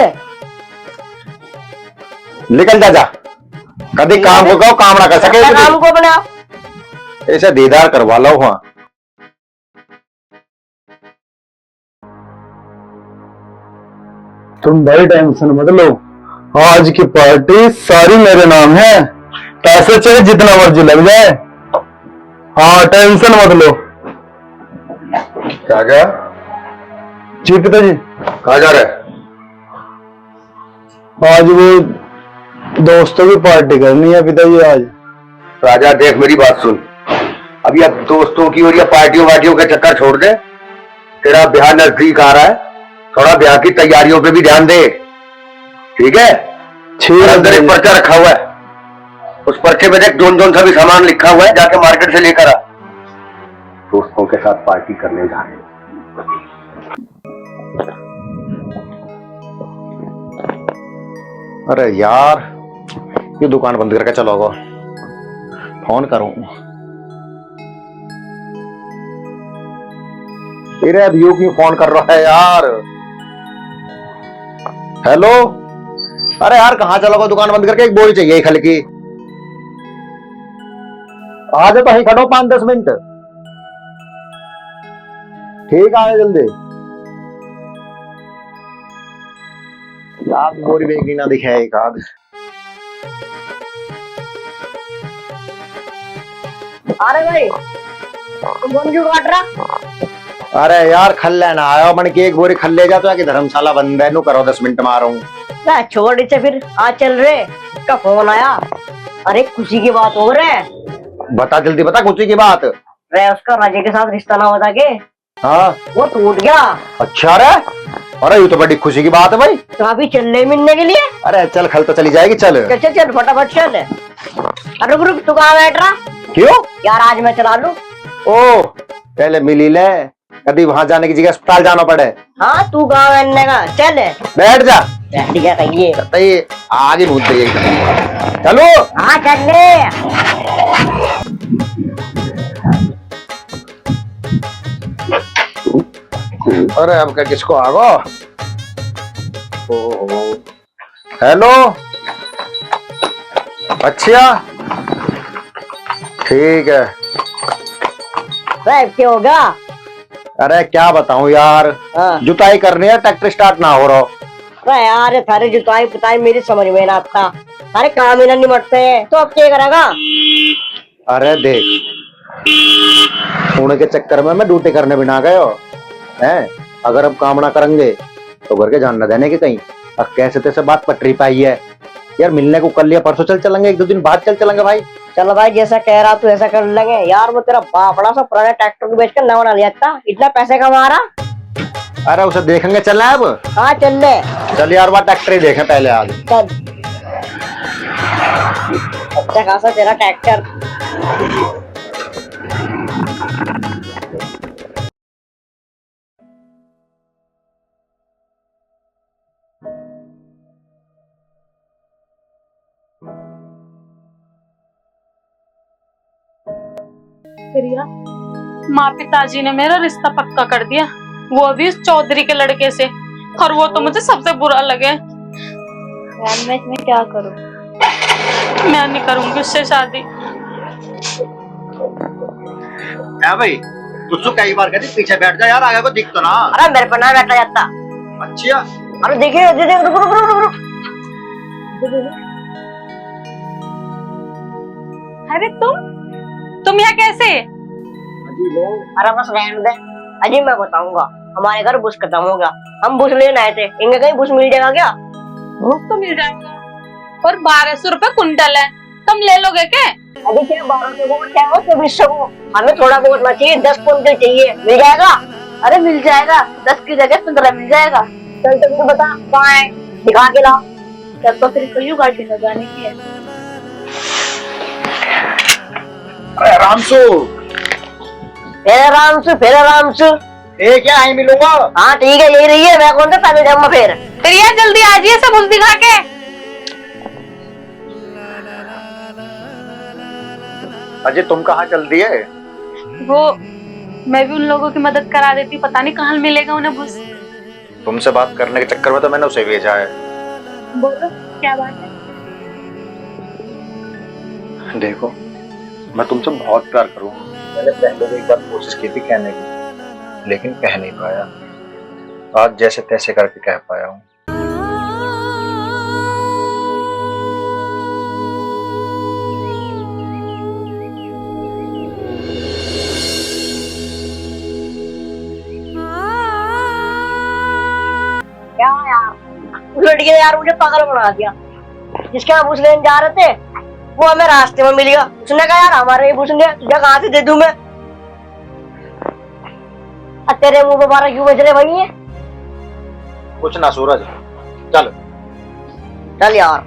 निकल जा, कभी काम को कहो काम ना कर सके, काम को बना ऐसे दीदार करवा लो। हाँ तुम भाई टेंशन मत लो, आज की पार्टी सारी मेरे नाम है, पैसे चाहे जितना मर्जी लग जाए। हाँ टेंशन मत लो। क्या क्या जी पिताजी, कहा जा रहे? आज वो दोस्तों की पार्टी करनी है पिताजी आज। राजा देख मेरी बात सुन, अब ये दोस्तों की और ये पार्टियों वार्टियों के चक्कर छोड़ दे, तेरा ब्याह नजदीक आ रहा है, थोड़ा ब्याह की तैयारियों पे भी ध्यान दे, ठीक है? और अंदर एक पर्चा रखा हुआ है, उस पर्चे में देख जोन जोन सा भी सामान लिखा हुआ है, जाके मार्केट से लेकर आ। दोस्तों के साथ पार्टी करने जा रहे हैं। अरे यार ये दुकान बंद करके चलोगे, फोन करूं। अरे अब यू क्यों फोन कर रहा है यार? हेलो, अरे यार कहाँ चलोगे दुकान बंद करके, एक बोरी चाहिए खल की। आ जाओ तो ही खड़ो 5-10 मिनट। ठीक आए जल्दी। आप बोरी बेगी ना दिखे एक आध। अरे भाई तुम कौन क्यों काट रहा? अरे यार खल लेना आयो मन की, एक बोरी खल ले जा तो कि धर्मशाला बंद है, नू करो 10 मिनट में आ रहा हूँ। छोड़ इसे फिर, आज चल रहे, इसका फोन आया, अरे खुशी की बात हो रहा है। बता जल्दी बता खुशी की बात। रे उसका राजे के साथ रिश्ता ना बता के हाँ वो टूट गया। अच्छा रे, अरे ये तो बड़ी खुशी की बात है भाई। तो अभी चलने मिलने के लिए, अरे चल खल तो चली जाएगी, चल चल चल चल फटाफट चल। अरे रुक रुक, तू कहाँ बैठ रहा? क्यों यार आज मैं चला लूं। ओ पहले मिली ले, कभी वहां जाने की जगह अस्पताल जाना पड़े। हाँ तू कहाँ बैठने का, चल बैठ जा। बैठ गया कहिए, ये आगे भूल गई चलो। हाँ चल ले। अरे अब क्या किसको आगो? हेलो अच्छा ठीक है। क्या होगा? अरे क्या बताऊं यार, हाँ। जुताई करनी है, ट्रैक्टर स्टार्ट ना हो रहा। अरे यार थारे जुताई पुताई मेरी समझ में ना आता, सारे काम ही ना निमटते हैं, तो अब क्या करेगा? अरे देख सोने के चक्कर में मैं ड्यूटी करने भी ना गयो है, अगर अब काम ना करेंगे तो घर के जान न देने के कहीं। अब कैसे तैसे बात पटरी पाई है यार, मिलने को कर लिया, परसों चल चलेंगे, 1-2 दिन बाद चल चलेंगे भाई। चल भाई जैसा कह रहा तू ऐसा कर लेंगे यार, वो तेरा बापड़ा सा पुराने ट्रैक्टर को बेचकर नया बना लिया था, इतना पैसे कमा रहा। अरे उसे देखेंगे, चलना है अब। हाँ चल ले, चल यार बात ट्रैक्टर ही देखें पहले आज। चल अच्छा खासा तेरा ट्रैक्टर। प्रिया, माँ पिताजी ने मेरा रिश्ता पक्का कर दिया, वो भी उस चौधरी के लड़के से, और वो तो मुझे सबसे बुरा लगे। यार मैं इसमें क्या करूं? मैं नहीं करूंगी उससे शादी। क्या भाई तुझको कई बार कहती पीछे बैठ जा यार, आगे को दिख तो ना। अरे मेरे पर ना बैठा जाता। अच्छा अरे देखिए दीदी, रुक रुक रुक रुक। अरे तुम यहाँ कैसे? अरे बस रहने दे अजी, मैं बताऊंगा। हमारे घर बुश खत्म हो गया, हम बुश लेने आए थे, इनके कहीं बुश मिल जाएगा क्या? बुश तो मिल जाएगा, और 1200 रुपए कुंटल है, तुम ले लोगे क्या? अभी क्या 1200 को क्या हो 2400 को, हमें थोड़ा बहुत ना चाहिए, 10 क्विंटल चाहिए, मिल जाएगा? अरे मिल जाएगा, 10 की जगह 15 मिल जाएगा। चल तो बता कहाँ है, दिखा के ला। तब तो फिर कहीं गाड़ी न जाने की है। आराम से फिर आराम से। ये क्या है मिलूंगा। हाँ ठीक है, यही रही है, मैं कौन सा पहले जाऊंगा फिर। प्रिया जल्दी आ जाइए सब उस दिखा के। अजय तुम कहाँ चल दिए? वो मैं भी उन लोगों की मदद करा देती, पता नहीं कहाँ मिलेगा उन्हें घुस। तुमसे बात करने के चक्कर में तो मैंने उसे भेजा है। बोलो क्या बात है? देखो मैं तुमसे बहुत प्यार करूँ, मैंने पहले भी एक बार कोशिश की थी कहने की, लेकिन कह नहीं पाया। आज जैसे तैसे करके कह पाया हूँ। क्या यार, उस लड़की ने यार मुझे पागल बना दिया। जिसके हम पूछ लेने जा रहे थे वो हमें रास्ते में मिल गया। उसने कहा यार हमारे ही पूछ लिया, तुझे कहाँ से दे दूं मैं। तेरे मुंह पे 12 क्यों बज रहे भाई? ये कुछ ना सूरज, चल चल यार।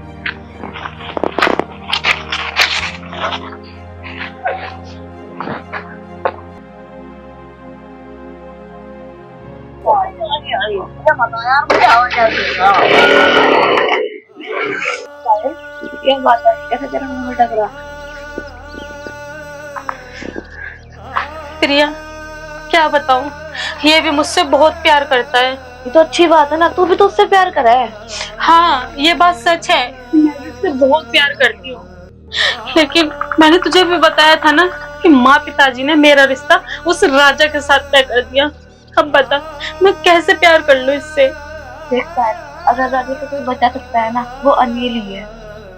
क्या बात है, कैसे तेरा मुंह ढक रहा? प्रिया क्या बताऊं, ये भी मुझसे बहुत प्यार करता है। ये तो अच्छी बात है ना, तू भी तो उससे प्यार कर रहा है। हाँ ये बात सच है, मैं भी उससे बहुत प्यार करती हूँ। लेकिन मैंने तुझे भी बताया था ना कि माँ पिताजी ने मेरा रिश्ता उस राजा के साथ तय कर दिया। अब बता मैं कैसे प्यार कर लूं इससे। देख पायल, अगर राजा को कोई बचा सकता है ना, वो अनिल ही है।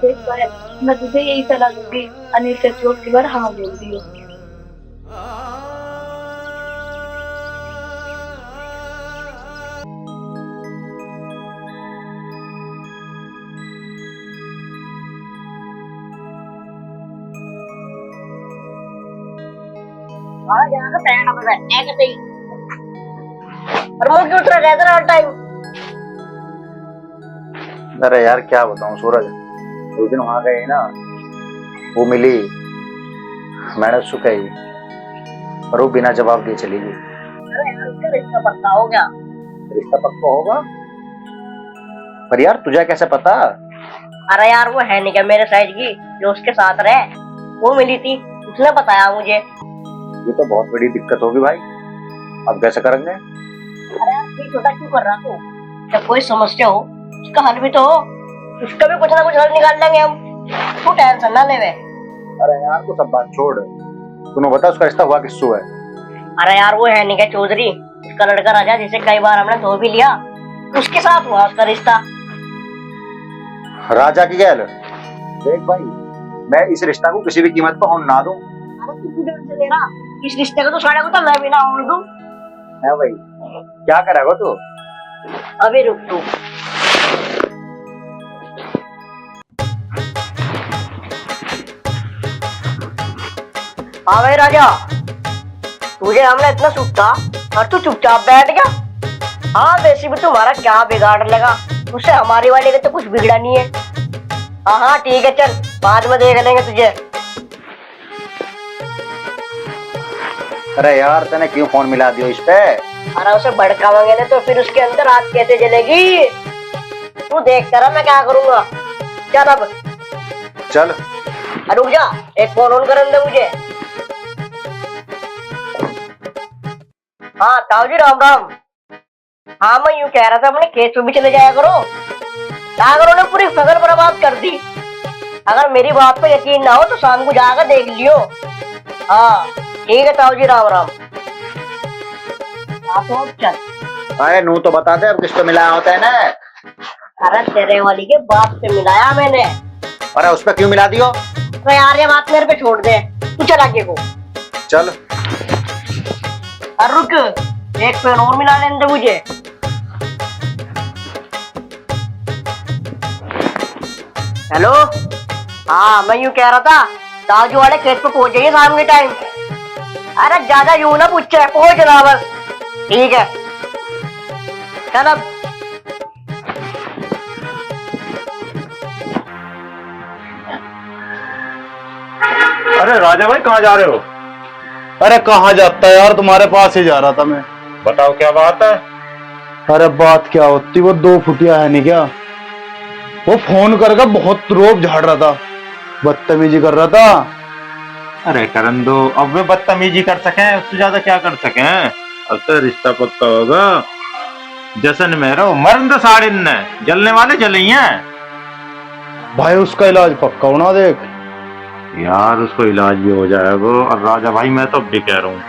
देख पायल, मैं तुझे यही सलाह दूंगी, अनिल से चोट की बार हाँ बोल दियो। और मुंह क्यों उतरा रहता है हर टाइम? अरे यार क्या बताऊं सूरज, उस दिन वहां गए ना, वो मिली, मैंने उसको कही और वो बिना जवाब दिए चली गई। अरे यार उसका रिश्ता पक्का हो गया। रिश्ता पक्का होगा? पर यार तुझे कैसे पता? अरे यार वो है नहीं क्या मेरे साइज की जो उसके साथ रहे, वो मिली थी, उसने बताया मुझे। ये तो बहुत बड़ी दिक्कत होगी भाई, अब कैसे करेंगे? अरे यार ये छोटा क्यों कर रहा तू? जब कोई समस्या हो उसका हल भी तो हो, उसका भी कुछ ना कुछ हल निकाल लेंगे हम, तू टेंशन ना ले। अरे यार तू सब बात छोड़, तूने बता उसका रिश्ता हुआ किससे है? अरे यार वो है नहीं क्या चौधरी, उसका लड़का राजा जिसे कई बार हमने धो भी लिया, उसके साथ हुआ उसका रिश्ता। राजा की गैल? देख भाई, मैं इस रिश्ता को किसी भी कीमत पर होने ना दूं। अरे तू क्यों टेंशन ले रहा? इस रिश्ते को तो साढ़े को तो मैं भी ना होने दूं। है भाई, क्या करेगा तू? अभी रुक तू। हाँ भाई राजा, तुझे हमने इतना सूखा और तू चुपचाप बैठ गया। हाँ वैसे भी तुम्हारा क्या बिगाड़ लगा, उससे हमारी वाले का तो कुछ बिगड़ा नहीं है। हाँ हाँ ठीक है, चल बाद में देख लेंगे तुझे। अरे यार तूने क्यों फोन मिला दियो इस पे? अरे उसे भड़कावांगे ना तो फिर उसके अंदर आग कैसे जलेगी? तू देखता रहा मैं क्या करूंगा। चल अब चल रुक जा, एक फोन ऑन करने दे मुझे। हाँ ताऊ जी राम राम। हाँ मैं यूं कह रहा था अपने खेत में भी चले जाया करो, सागरों ने पूरी फसल बर्बाद कर दी। अगर मेरी बात पे यकीन ना हो तो शाम को जाकर देख लियो। हाँ ठीक है ताऊ जी राम राम। तो चल। अरे नू तो बता दे अब किसको मिलाया होता है ना? अरे तेरे वाली के बाप से मिलाया मैंने। अरे उस पर क्यों मिला दियो? तो यार ये बात मेरे पे छोड़ दे, तू चल आगे को। चल रुक, एक पेन और मिला लेने दे मुझे। हेलो, हाँ मैं यूं कह रहा था ताजू वाले खेत पे पहुंच जाइए शाम के टाइम। अरे ज्यादा यूं ना पूछे, पहुंचना बस। ठीक है चल अब। अरे राजा भाई कहाँ जा रहे हो? अरे कहाँ जाता है यार, तुम्हारे पास ही जा रहा था मैं। बताओ क्या बात है? अरे बात क्या होती, वो 2 फुटिया है नहीं क्या, वो फोन करके बहुत रोब झाड़ रहा था, बदतमीजी कर रहा था। अरे करन दो, अब वे बदतमीजी कर सके उससे ज्यादा क्या कर सके? अब तो रिश्ता पक्का होगा। जश्न में रहो, मर्द 9:30 जलने वाले जले ही हैं। भाई उसका इलाज पक्का होना देख। यार उसको इलाज भी हो जाएगा। और राजा भाई मैं तो अब भी कह रहा हूँ,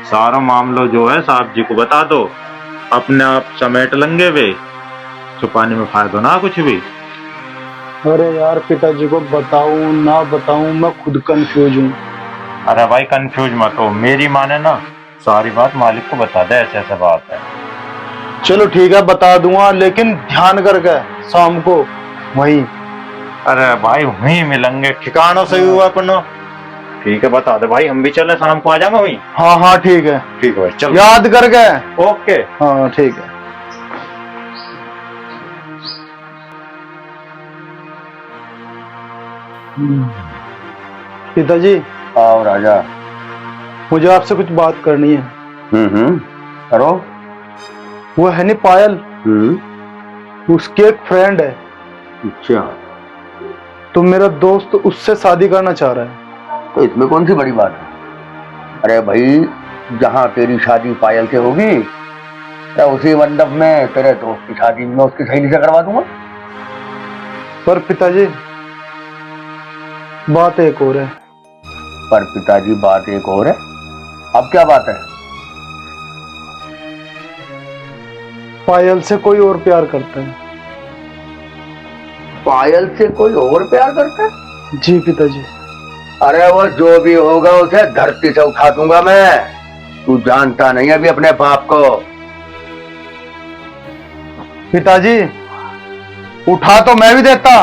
सारा मामला जो है साहब जी को बता दो, अपने आप समेट लेंगे वे, छुपाने में फायदा ना कुछ भी। अरे यार पिताजी को बताऊं ना बताऊं, मैं खुद कंफ्यूज हूँ। अरे भाई कंफ्यूज मत हो, मेरी माने ना सारी बात मालिक को बता दे, ऐसे ऐसा बात है। चलो ठीक है बता दूंगा, लेकिन ध्यान करके शाम को वहीं। अरे भाई वहीं मिलेंगे, ठिकानों से ही हुआ अपनो। ठीक है बता दे भाई, हम भी चले, शाम को आ जाएंगे वहीं। हाँ हाँ ठीक है। ठीक है भाई चलो। याद करके। ओके। हाँ ठीक है। पिताजी। आओ राजा। मुझे आपसे कुछ बात करनी है। करो। वो है नहीं पायल, उसकी एक फ्रेंड है। अच्छा। तो मेरा दोस्त उससे शादी करना चाह रहा है। तो इसमें कौन सी बड़ी बात है? अरे भाई जहाँ तेरी शादी पायल से होगी, तो उसी मंडप में तेरे दोस्त की शादी में उसकी सहेली से करवा दूंगा। पर पिताजी बात एक और है। पर पिताजी बात एक और है। अब क्या बात है? पायल से कोई और प्यार करता है। पायल से कोई और प्यार करता है? जी पिताजी। अरे वो जो भी होगा उसे धरती से उठा दूंगा मैं। तू जानता नहीं अभी अपने बाप को। पिताजी उठा तो मैं भी देता,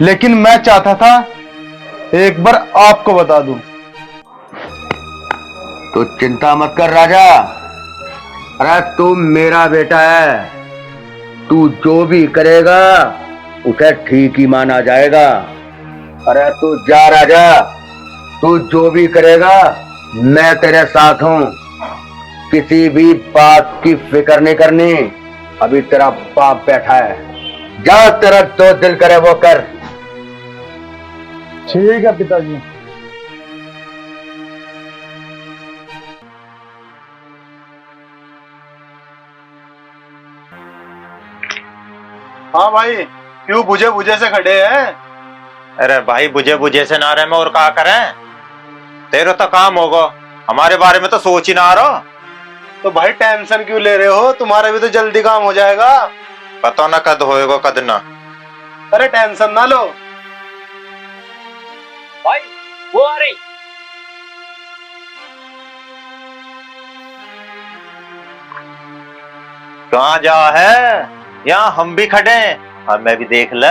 लेकिन मैं चाहता था एक बार आपको बता दूं। तो चिंता मत कर राजा। अरे तू मेरा बेटा है, तू जो भी करेगा उसे ठीक ही माना जाएगा। अरे तू जा राजा, तू जो भी करेगा मैं तेरे साथ हूं। किसी भी बात की फिक्र नहीं करनी। अभी तेरा बाप बैठा है, जा तेरा जो दिल करे वो कर। ठीक है पिताजी। हाँ भाई, क्यों बुझे बुझे से खड़े हैं? अरे भाई बुझे बुझे से ना रहे में और क्या करें, तेरे तो काम होगा, हमारे बारे में तो सोच ही ना रहा। तो भाई टेंशन क्यों ले रहे हो? तुम्हारा भी तो जल्दी काम हो जाएगा। पता ना कद होएगा कद ना। अरे टेंशन ना लो भाई, वो आ रही। कहाँ जा है? यहाँ हम भी खड़े हैं, हमें भी देख ले।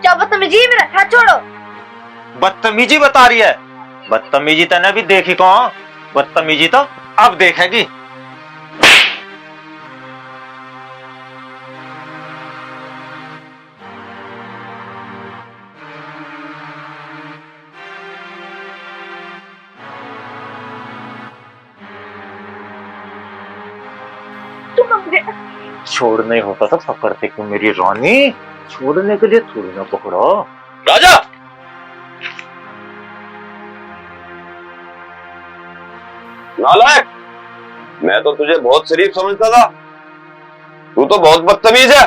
क्या बदतमीजी में रखा, छोड़ो। बदतमीजी बता रही है? बदतमीजी तने भी देखी कौन? बदतमीजी तो अब देखेगी। छोड़ने होता तो पकड़ते क्यों मेरी रानी? छोड़ने के लिए थोड़ी ना पकड़ो। राजा नालायक, मैं तो तुझे बहुत शरीफ समझता था, तू तो बहुत बदतमीज है।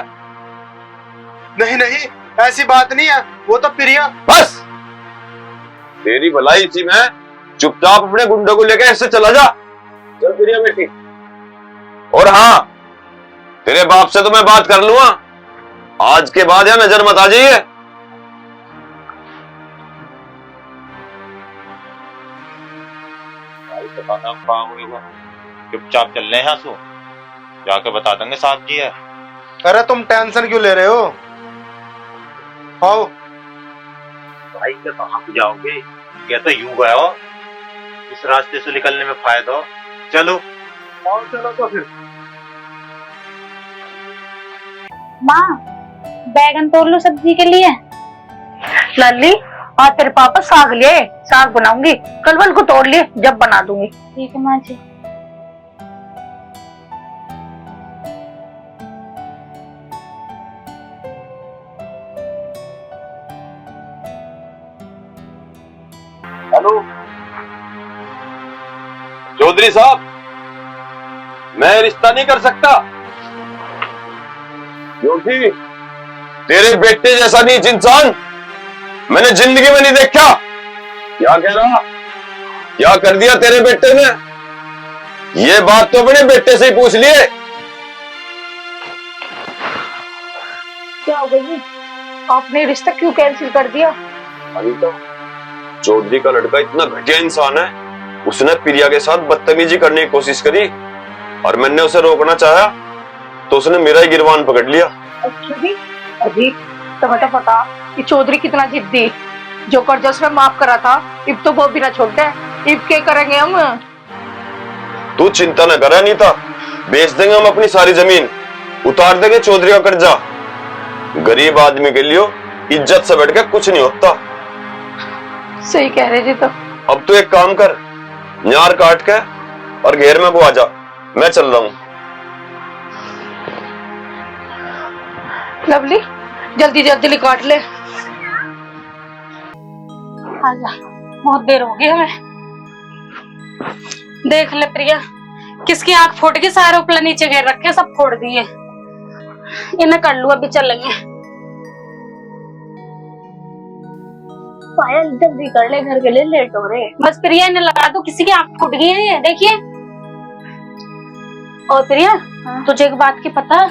नहीं नहीं, ऐसी बात नहीं है, वो तो प्रिया। बस तेरी भलाई इसी में, चुपचाप अपने गुंडों को लेकर इससे चला जा। चल प्रिया बेटी। और हाँ, तेरे बाप से तो मैं बात कर लूंगा, आज के बाद या नजर मत आ जाइए। चुपचाप चल रहे हैं, सो जाके बता देंगे साहब जी है। अरे तुम टेंशन क्यों ले रहे हो? आओ। भाई के कहाँ पे जाओगे? या तो यूं गए हो, इस रास्ते से निकलने में फायदा हो। चलो चलो तो फिर। माँ, बैगन तोड़ लो सब्जी के लिए। लाली, आज तेरे पापा साग लिए, साग बनाऊंगी, कल वल को तोड़ लिए, जब बना दूंगी। ठीक है माँ जी। हेलो चौधरी साहब, मैं रिश्ता नहीं कर सकता क्योंकि तेरे बेटे जैसा नीच इंसान मैंने जिंदगी में नहीं देखा। क्या कह रहा, क्या कर दिया तेरे बेटे ने? ये बात तो अपने बेटे से ही पूछ लिए। क्या हो गई? आपने रिश्ता क्यों कैंसिल कर दिया? अनीता, चौधरी का लड़का इतना घटिया इंसान है, उसने प्रिया के साथ बदतमीजी करने की कोशिश करी और मैंने उसे रोकना चाहा तो उसने मेरा ही गिरबान पकड़ लिया। अच्छा जी, अजी तो बता पता कि चौधरी कितना जिद्दी, जो कर्जा उसमें माफ करा था, इब तो वो भी ना छोड़ते, इब क्या करेंगे हम? तू चिंता न कर अनीता, बेच देंगे हम अपनी सारी जमीन, उतार देंगे चौधरी का कर्जा। गरीब आदमी के लिए इज्जत से बैठ के कुछ नहीं होता। सही कह रहे जी। तो अब तो एक काम कर, न्यार काट के और घेर में को आ जा, मैं चल रहा हूं। लवली, जल्दी जल्दी काट ले। आजा, बहुत देर हो गई हमें। देख ले प्रिया, किसकी आंख फूट गई, सारे ऊपर नीचे घेर रखे, सब फोड़ दिए। इन्हें कर लू, अभी चलेंगे। पायल जल्दी कर ले, घर के लिए लेट हो रहे। बस प्रिया, इन्हें लगा दो, किसी की आंख फूट गई है ये, देखिए। और प्रिया, तुझे एक बात की पता?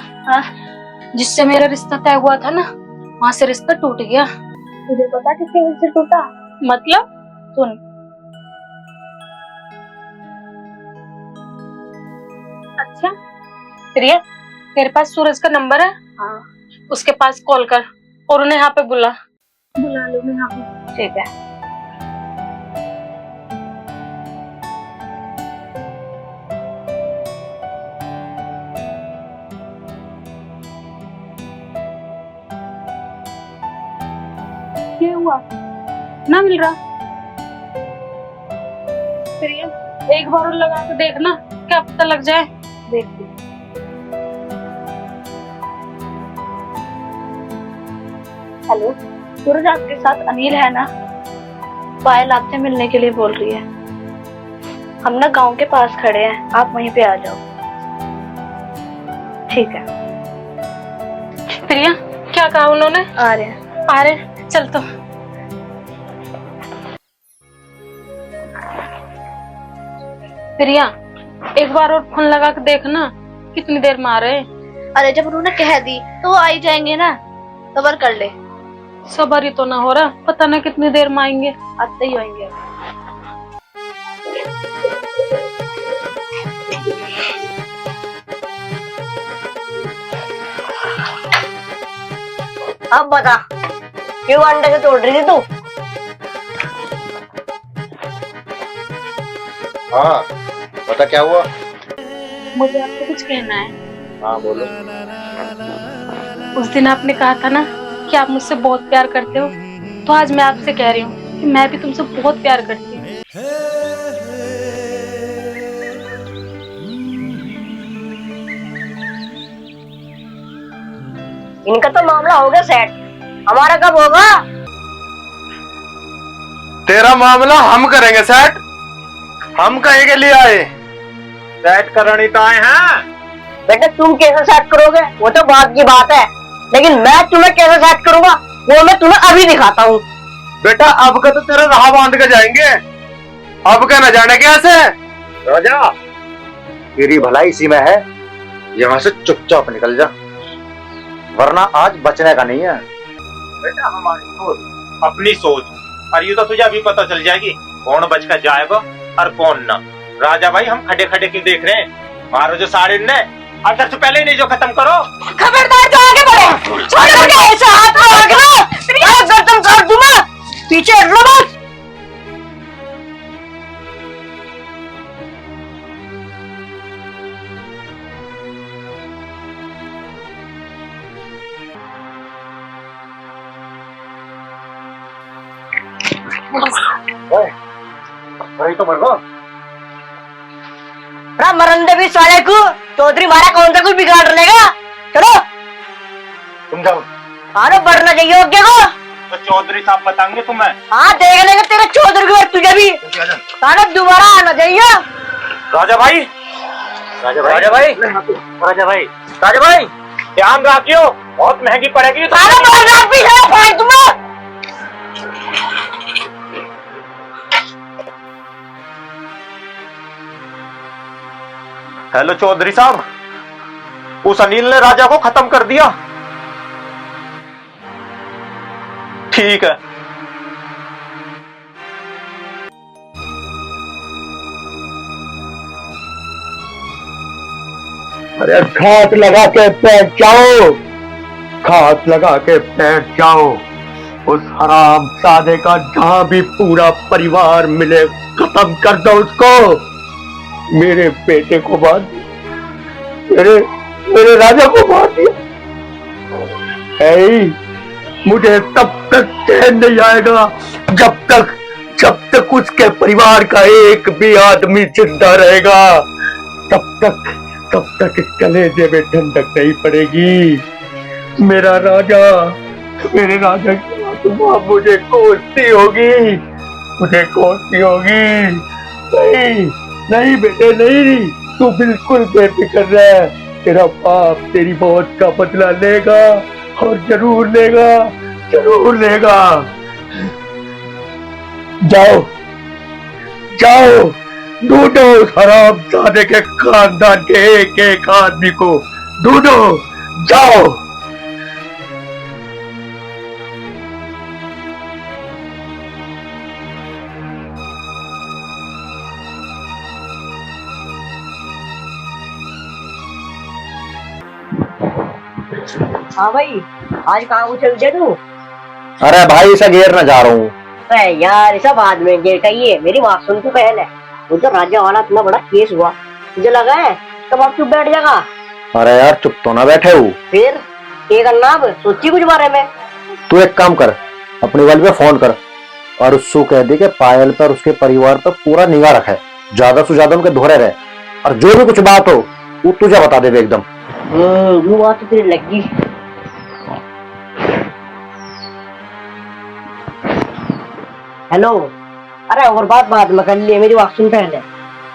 जिससे मेरा रिश्ता तय हुआ था ना, वहां से रिश्ता टूट गया। तुझे पता किसकी वजह से टूटा? मतलब सुन। अच्छा प्रिया, तेरे पास सूरज का नंबर है? हाँ। उसके पास कॉल कर और उन्हें यहाँ पे बुला लो मैं यहाँ पे। ठीक है। क्या हुआ? ना मिल रहा। प्रिया, एक बार और लगा के देखना, क्या पता लग जाए। देखती। हेलो सूरज, आपके साथ अनिल है ना? पायल आपसे मिलने के लिए बोल रही है। हम ना गांव के पास खड़े हैं, आप वहीं पे आ जाओ। ठीक है। प्रिया, क्या कहा उन्होंने? आ रहे हैं। आ रहे, चल तो। प्रिया, एक बार और फोन लगा के देखना, कितनी देर में आ रहे। अरे जब उन्होंने कह दी तो वो आ ही जाएंगे ना, सबर कर ले। सबर ही तो ना हो रहा, पता ना कितनी देर में आएंगे। आते ही आएंगे। अब बता, क्यों अंडे से तोड़ रही थी तू? हाँ बता, क्या हुआ? मुझे आपको कुछ कहना है। हाँ बोलो। उस दिन आपने कहा था ना कि आप मुझसे बहुत प्यार करते हो, तो आज मैं आपसे कह रही हूँ कि मैं भी तुमसे बहुत प्यार करती हूँ। इनका तो मामला हो गया सेट, हमारा कब होगा? तेरा मामला हम करेंगे सेट। हम कहीं के लिए आए? सेट करनी तो आए हैं। बेटा तुम कैसे सेट करोगे वो तो बात की बात है, लेकिन मैं तुम्हें कैसे सेट करूंगा वो मैं तुम्हें अभी दिखाता हूँ। बेटा अब का तो तेरा राह बांध के जाएंगे, अब का न जाने कैसे। राजा, तेरी भलाई इसी में है, यहाँ से चुपचाप निकल जा, वरना आज बचने का नहीं है। बेटा हमारी सोच अपनी सोच, और ये तो तुझे अभी पता चल जाएगी कौन बच कर जाएगा और कौन ना। राजा भाई, हम खड़े खड़े क्यों देख रहे हैं? मारो जो साड़े ने, अब सबसे पहले नहीं जो खत्म करो। खबरदार जो आगे बढ़े, छोड़ दो, ऐसे हाथ में रखना, गर्दन काट दूंगा। पीछे हट लो बस। वही तो मरना। मरंदे भी साले को चौधरी मारा कौन सा कुछ बिगाड़ लेगा। चलो तुम जाओ। अरे बढ़ना चाहिए क्या को। तो चौधरी साहब बताएंगे तुम्हें। हाँ देख लेंगे तेरे चौधरी को तुझे भी। साला दोबारा आना चाहिए। राजा भाई, राजा भाई, राजा भाई, राजा भाई, राजा भाई, ध्यान रखियो, बहुत महंगी पड़ेगी। साला मार रात भी है फाड़ तुम्हें। हेलो चौधरी साहब, उस अनिल ने राजा को खत्म कर दिया। ठीक है। अरे घात लगा के बैठ जाओ, घात लगा के बैठ जाओ। उस हराम सादे का जहां भी पूरा परिवार मिले खत्म कर दो उसको। मेरे बेटे को मार दिया, मेरे राजा को मार दिया। मुझे तब तक चैन नहीं आएगा जब तक उसके परिवार का एक भी आदमी जिंदा रहेगा। तब तक इस कलेजे में ठंडक नहीं पड़ेगी। मेरे राजा की आत्मा मुझे कोसती होगी, नहीं बेटे नहीं, तू बिल्कुल बेफिक्र रह। तेरा बाप तेरी मौत का बदला लेगा और जरूर लेगा। जाओ ढूंढो उस हरामजादे के खानदान के एक एक आदमी को, ढूंढो, जाओ। हाँ भाई, आज कहाँ को चल तू। अरे भाई इसे घेरना जा रहा हूँ। अरे यार इसा बाद में गेट का ये मेरी बात सुन तू पहले। वो तो राजा वाला इतना बड़ा केस हुआ, तुझे लगा है कब आप चुप बैठ जाएगा। अरे यार चुप तो ना बैठे हूँ। फिर ये करना, अब सोची कुछ बारे में। तू एक काम कर, अपनी वाली पे फोन कर और उसको कह दे कि पायल पर उसके परिवार पर पूरा निगाह रखे, ज्यादा से ज्यादा उनके दोहरे रहे, और जो भी कुछ बात हो वो तुझे बता दे एकदम। वो बात तो तेरी लगी। हेलो, अरे और बात बाद में कर लिए, मेरी बात सुन पहले।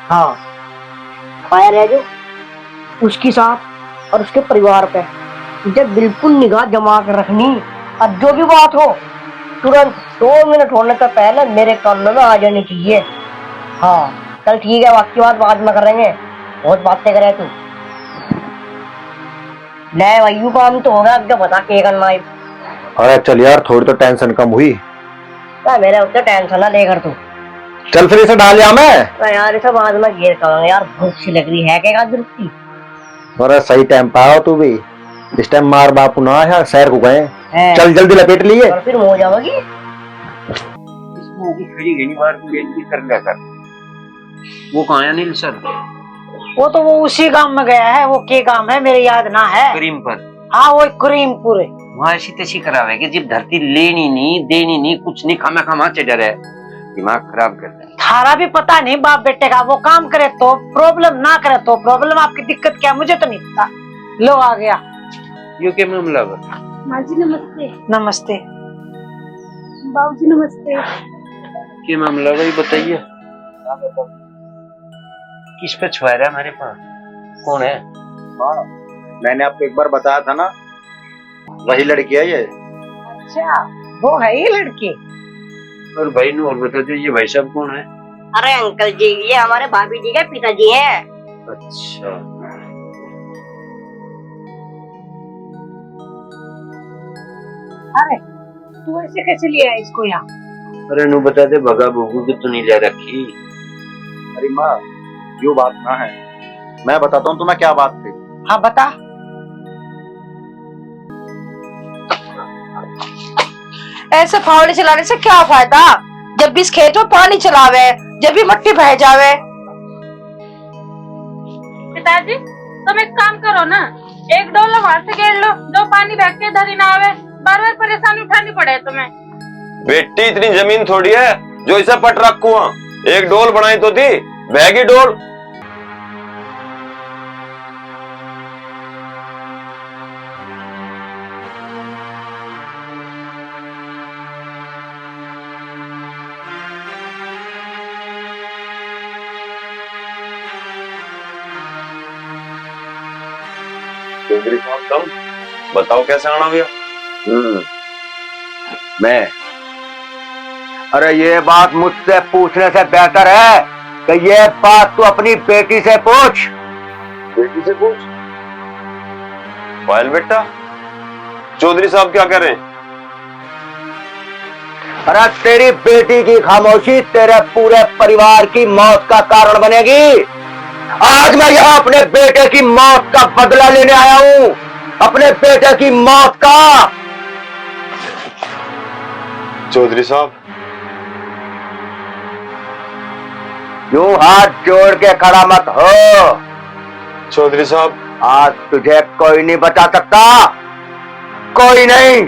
हाँ पायल है जो, उसके साथ और उसके परिवार पे तुझे बिल्कुल निगाह जमा कर रखनी, और जो भी बात हो तुरंत 2 मिनट होने से पहले मेरे कानों में आ जानी चाहिए। हाँ चल ठीक है, बाकी बात बाद में करेंगे, बहुत बातें करे तू। नए वायु काम तो होगा, अब जो बता के करना है। अरे चल यार, थोड़ी तो टेंशन कम हुई। मेरे उत्ते टेंशन ना लेकर तू। चल फिर इसे डाल लिया मैं। यार इसे बाद में घेर करूंगा यार, भूख सी लग रही है क्या दुरुस्ती। अरे सही टाइम पे आओ तू भी, इस टाइम मार बापू ना है, शहर को गए। चल जल्दी लपेट लिए। और फिर हो जाओगी। वो कहाँ है अनिल सर? वो उसी गांव में गया है। वो के गांव है मेरे याद ना है। करीम पर। हाँ वो करीमपुर है। वहाँ ऐसी तैसी करावे कि जब धरती लेनी नहीं देनी नहीं कुछ नहीं, खामा खामा चढ़ है, दिमाग खराब करता है। थारा भी पता नहीं बाप बेटे का, वो काम करे तो प्रॉब्लम, ना करे तो प्रॉब्लम। आपकी दिक्कत क्या मुझे तो नहीं पता। लो आ गया। यो क्या मामला है? माँ जी नमस्ते। नमस्ते। बाबूजी नमस्ते। क्या मामला भाई बताइए। किस पे छुआ रहा है हमारे पास? कौन है? मैंने आपको एक बार बताया था ना, वही लड़की है ये। अच्छा वो है ये लड़की। और भाई ने और बता दो, ये भाई साहब कौन है? अरे अंकल जी, ये हमारे भाभी जी के पिताजी हैं। अच्छा अरे तू ऐसे कैसे लिया है इसको यहाँ? अरे नु बता दे, भगा भूगू की तो नहीं ले रखी। अरे माँ यो बात ना है, मैं बताता हूँ तुम्हें क्या बात थी। हाँ बता। ऐसे फावड़े चलाने से क्या फायदा? जब भी इस खेत में पानी चलावे, जब भी मट्टी बह जावे। पिताजी तुम एक काम करो ना, एक डोल वहां से घेर लो, जो पानी बह के इधर ही ना आवे, बार बार परेशानी उठानी पड़े तुम्हें। बेटी इतनी जमीन थोड़ी है जो इसे पट रखू, एक डोल बनाई तो थी, बहगी डोल। चौधरी साहब तुम बताओ कैसे आना भैया? मैं, अरे ये बात मुझसे पूछने से बेहतर है कि ये बात तू अपनी बेटी से पूछ। बेटी से पूछ? पायल बेटा, चौधरी साहब क्या कह रहे हैं? अरे तेरी बेटी की खामोशी तेरे पूरे परिवार की मौत का कारण बनेगी। आज मैं यहाँ अपने बेटे की मौत का बदला लेने आया हूँ, अपने बेटे की मौत का। चौधरी साहब, यूं हाथ जोड़ के खड़ा मत हो। चौधरी साहब, आज तुझे कोई नहीं बचा सकता, कोई नहीं।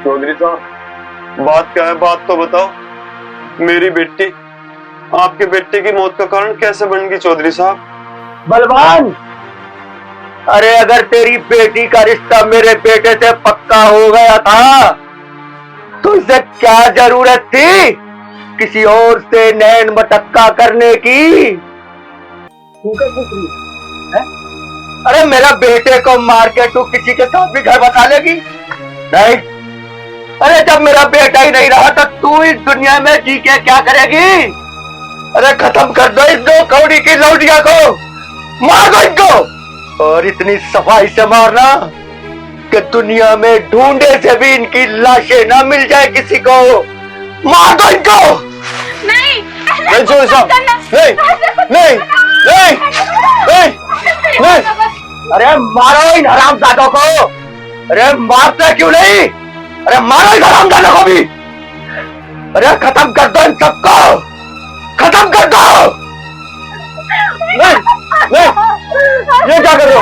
चौधरी साहब बात क्या है, बात तो बताओ। मेरी बेटी आपके बेटे की मौत का कारण कैसे बन गई चौधरी साहब? बलवान, अरे अगर तेरी बेटी का रिश्ता मेरे बेटे से पक्का हो गया था तो इसे क्या जरूरत थी किसी और से नैन मटक्का करने की? तू क्या पूछ रही है? अरे मेरा बेटे को मार के तू किसी के साथ भी घर बसा लेगी? नहीं। अरे जब मेरा बेटा ही नहीं रहा तो तू इस दुनिया में जी के क्या करेगी? अरे खत्म कर दो इस दो कौड़ी की लौटिया को, मार दो इनको, और इतनी सफाई से मारना कि दुनिया में ढूंढे से भी इनकी लाशें ना मिल जाए किसी को। मार दो इनको। नहीं नहीं चौधरी साहब, नहीं नहीं नहीं नहीं नहीं। अरे मारो इन हरामजादों को। अरे मारते क्यों नहीं? अरे मारो इन हरामजादों को भी। अरे खत्म कर दो इन सबको, खत्म कर दो। नहीं नहीं, ये क्या कर रहे हो?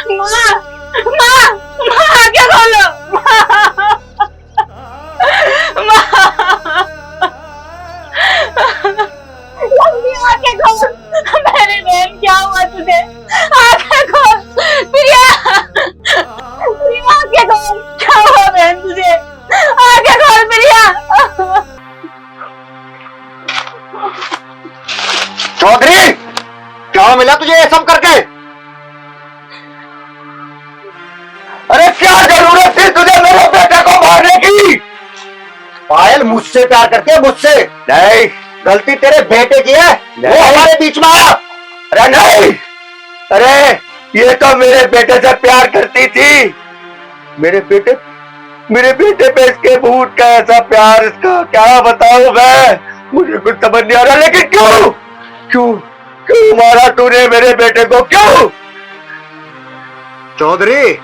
माँ माँ माँ क्या खोलो आके खोल, मेरी बहन क्या हुआ तुझे? आके खोल प्रिया, प्रिया आके खोल, क्या हुआ बहन तुझे? आके खोल प्रिया। चौधरी, क्या मिला तुझे ये सब करके? अरे क्या जरूरत थी तुझे मेरे बेटे को मारने की? पायल मुझसे प्यार करती है, मुझसे नहीं। गलती तेरे बेटे की है, वो हमारे बीच में आया। अरे नहीं, अरे ये तो मेरे बेटे से प्यार करती थी। मेरे बेटे पे इसके भूत का ऐसा प्यार, इसका क्या बताऊं मैं? मुझे कुछ समझ नहीं आ रहा, लेकिन क्यों क्यों क्यों मारा तूने मेरे बेटे को? क्यों? चौधरी,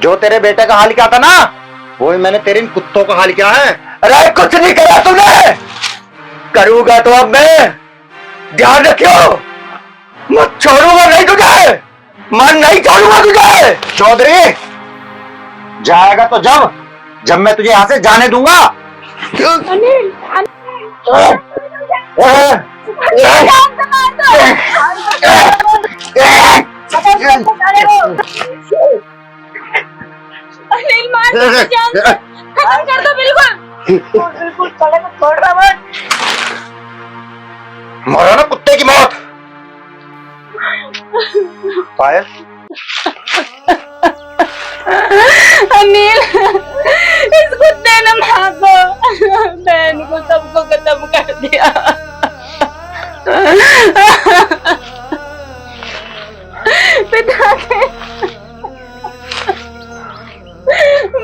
जो तेरे बेटे का हाल किया था ना, वो ही मैंने तेरे इन कुत्तों का हाल किया है। अरे कुछ नहीं करा तूने, करूंगा तो अब मैं। ध्यान रखियो, मत छोड़ूंगा नहीं तुझे, मन नहीं छोड़ूंगा तुझे। चौधरी, जाएगा तो जब मैं तुझे यहां से जाने दूंगा। अनिल मार दो, जान दो, खत्म कर दो बिल्कुल। बिल्कुल साले को छोड़ रहा मत। मरो ना कुत्ते की मौत। पायल, अनिल, इस कुत्ते ने माँ को, बहन को, सबको खत्म कर दिया। पिता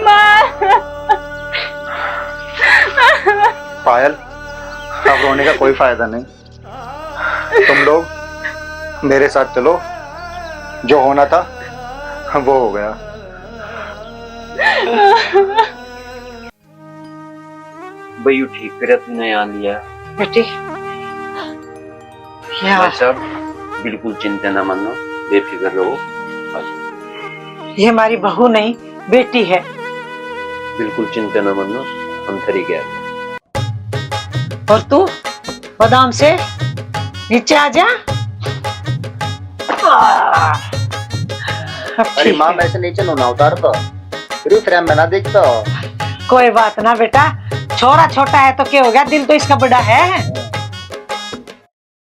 माँ। पायल, अब रोने का कोई फायदा नहीं। तुम लोग मेरे साथ चलो, जो होना था वो हो गया। भाई ठीक करे तूने यहाँ लिया। बेटी क्या भाई साहब बिल्कुल चिंता न मानो, बेफिक्र रहो। ये हमारी बहू नहीं बेटी है। बिल्कुल चिंता न मानो, हम थरी गया। और तू बादाम से नीचे आ जा। अरे माँ वैसे नीचे ना उतार तो, फिर फ्रेम में ना देख तो। कोई बात ना बेटा, छोरा छोटा है तो क्या हो गया, दिल तो इसका बड़ा है।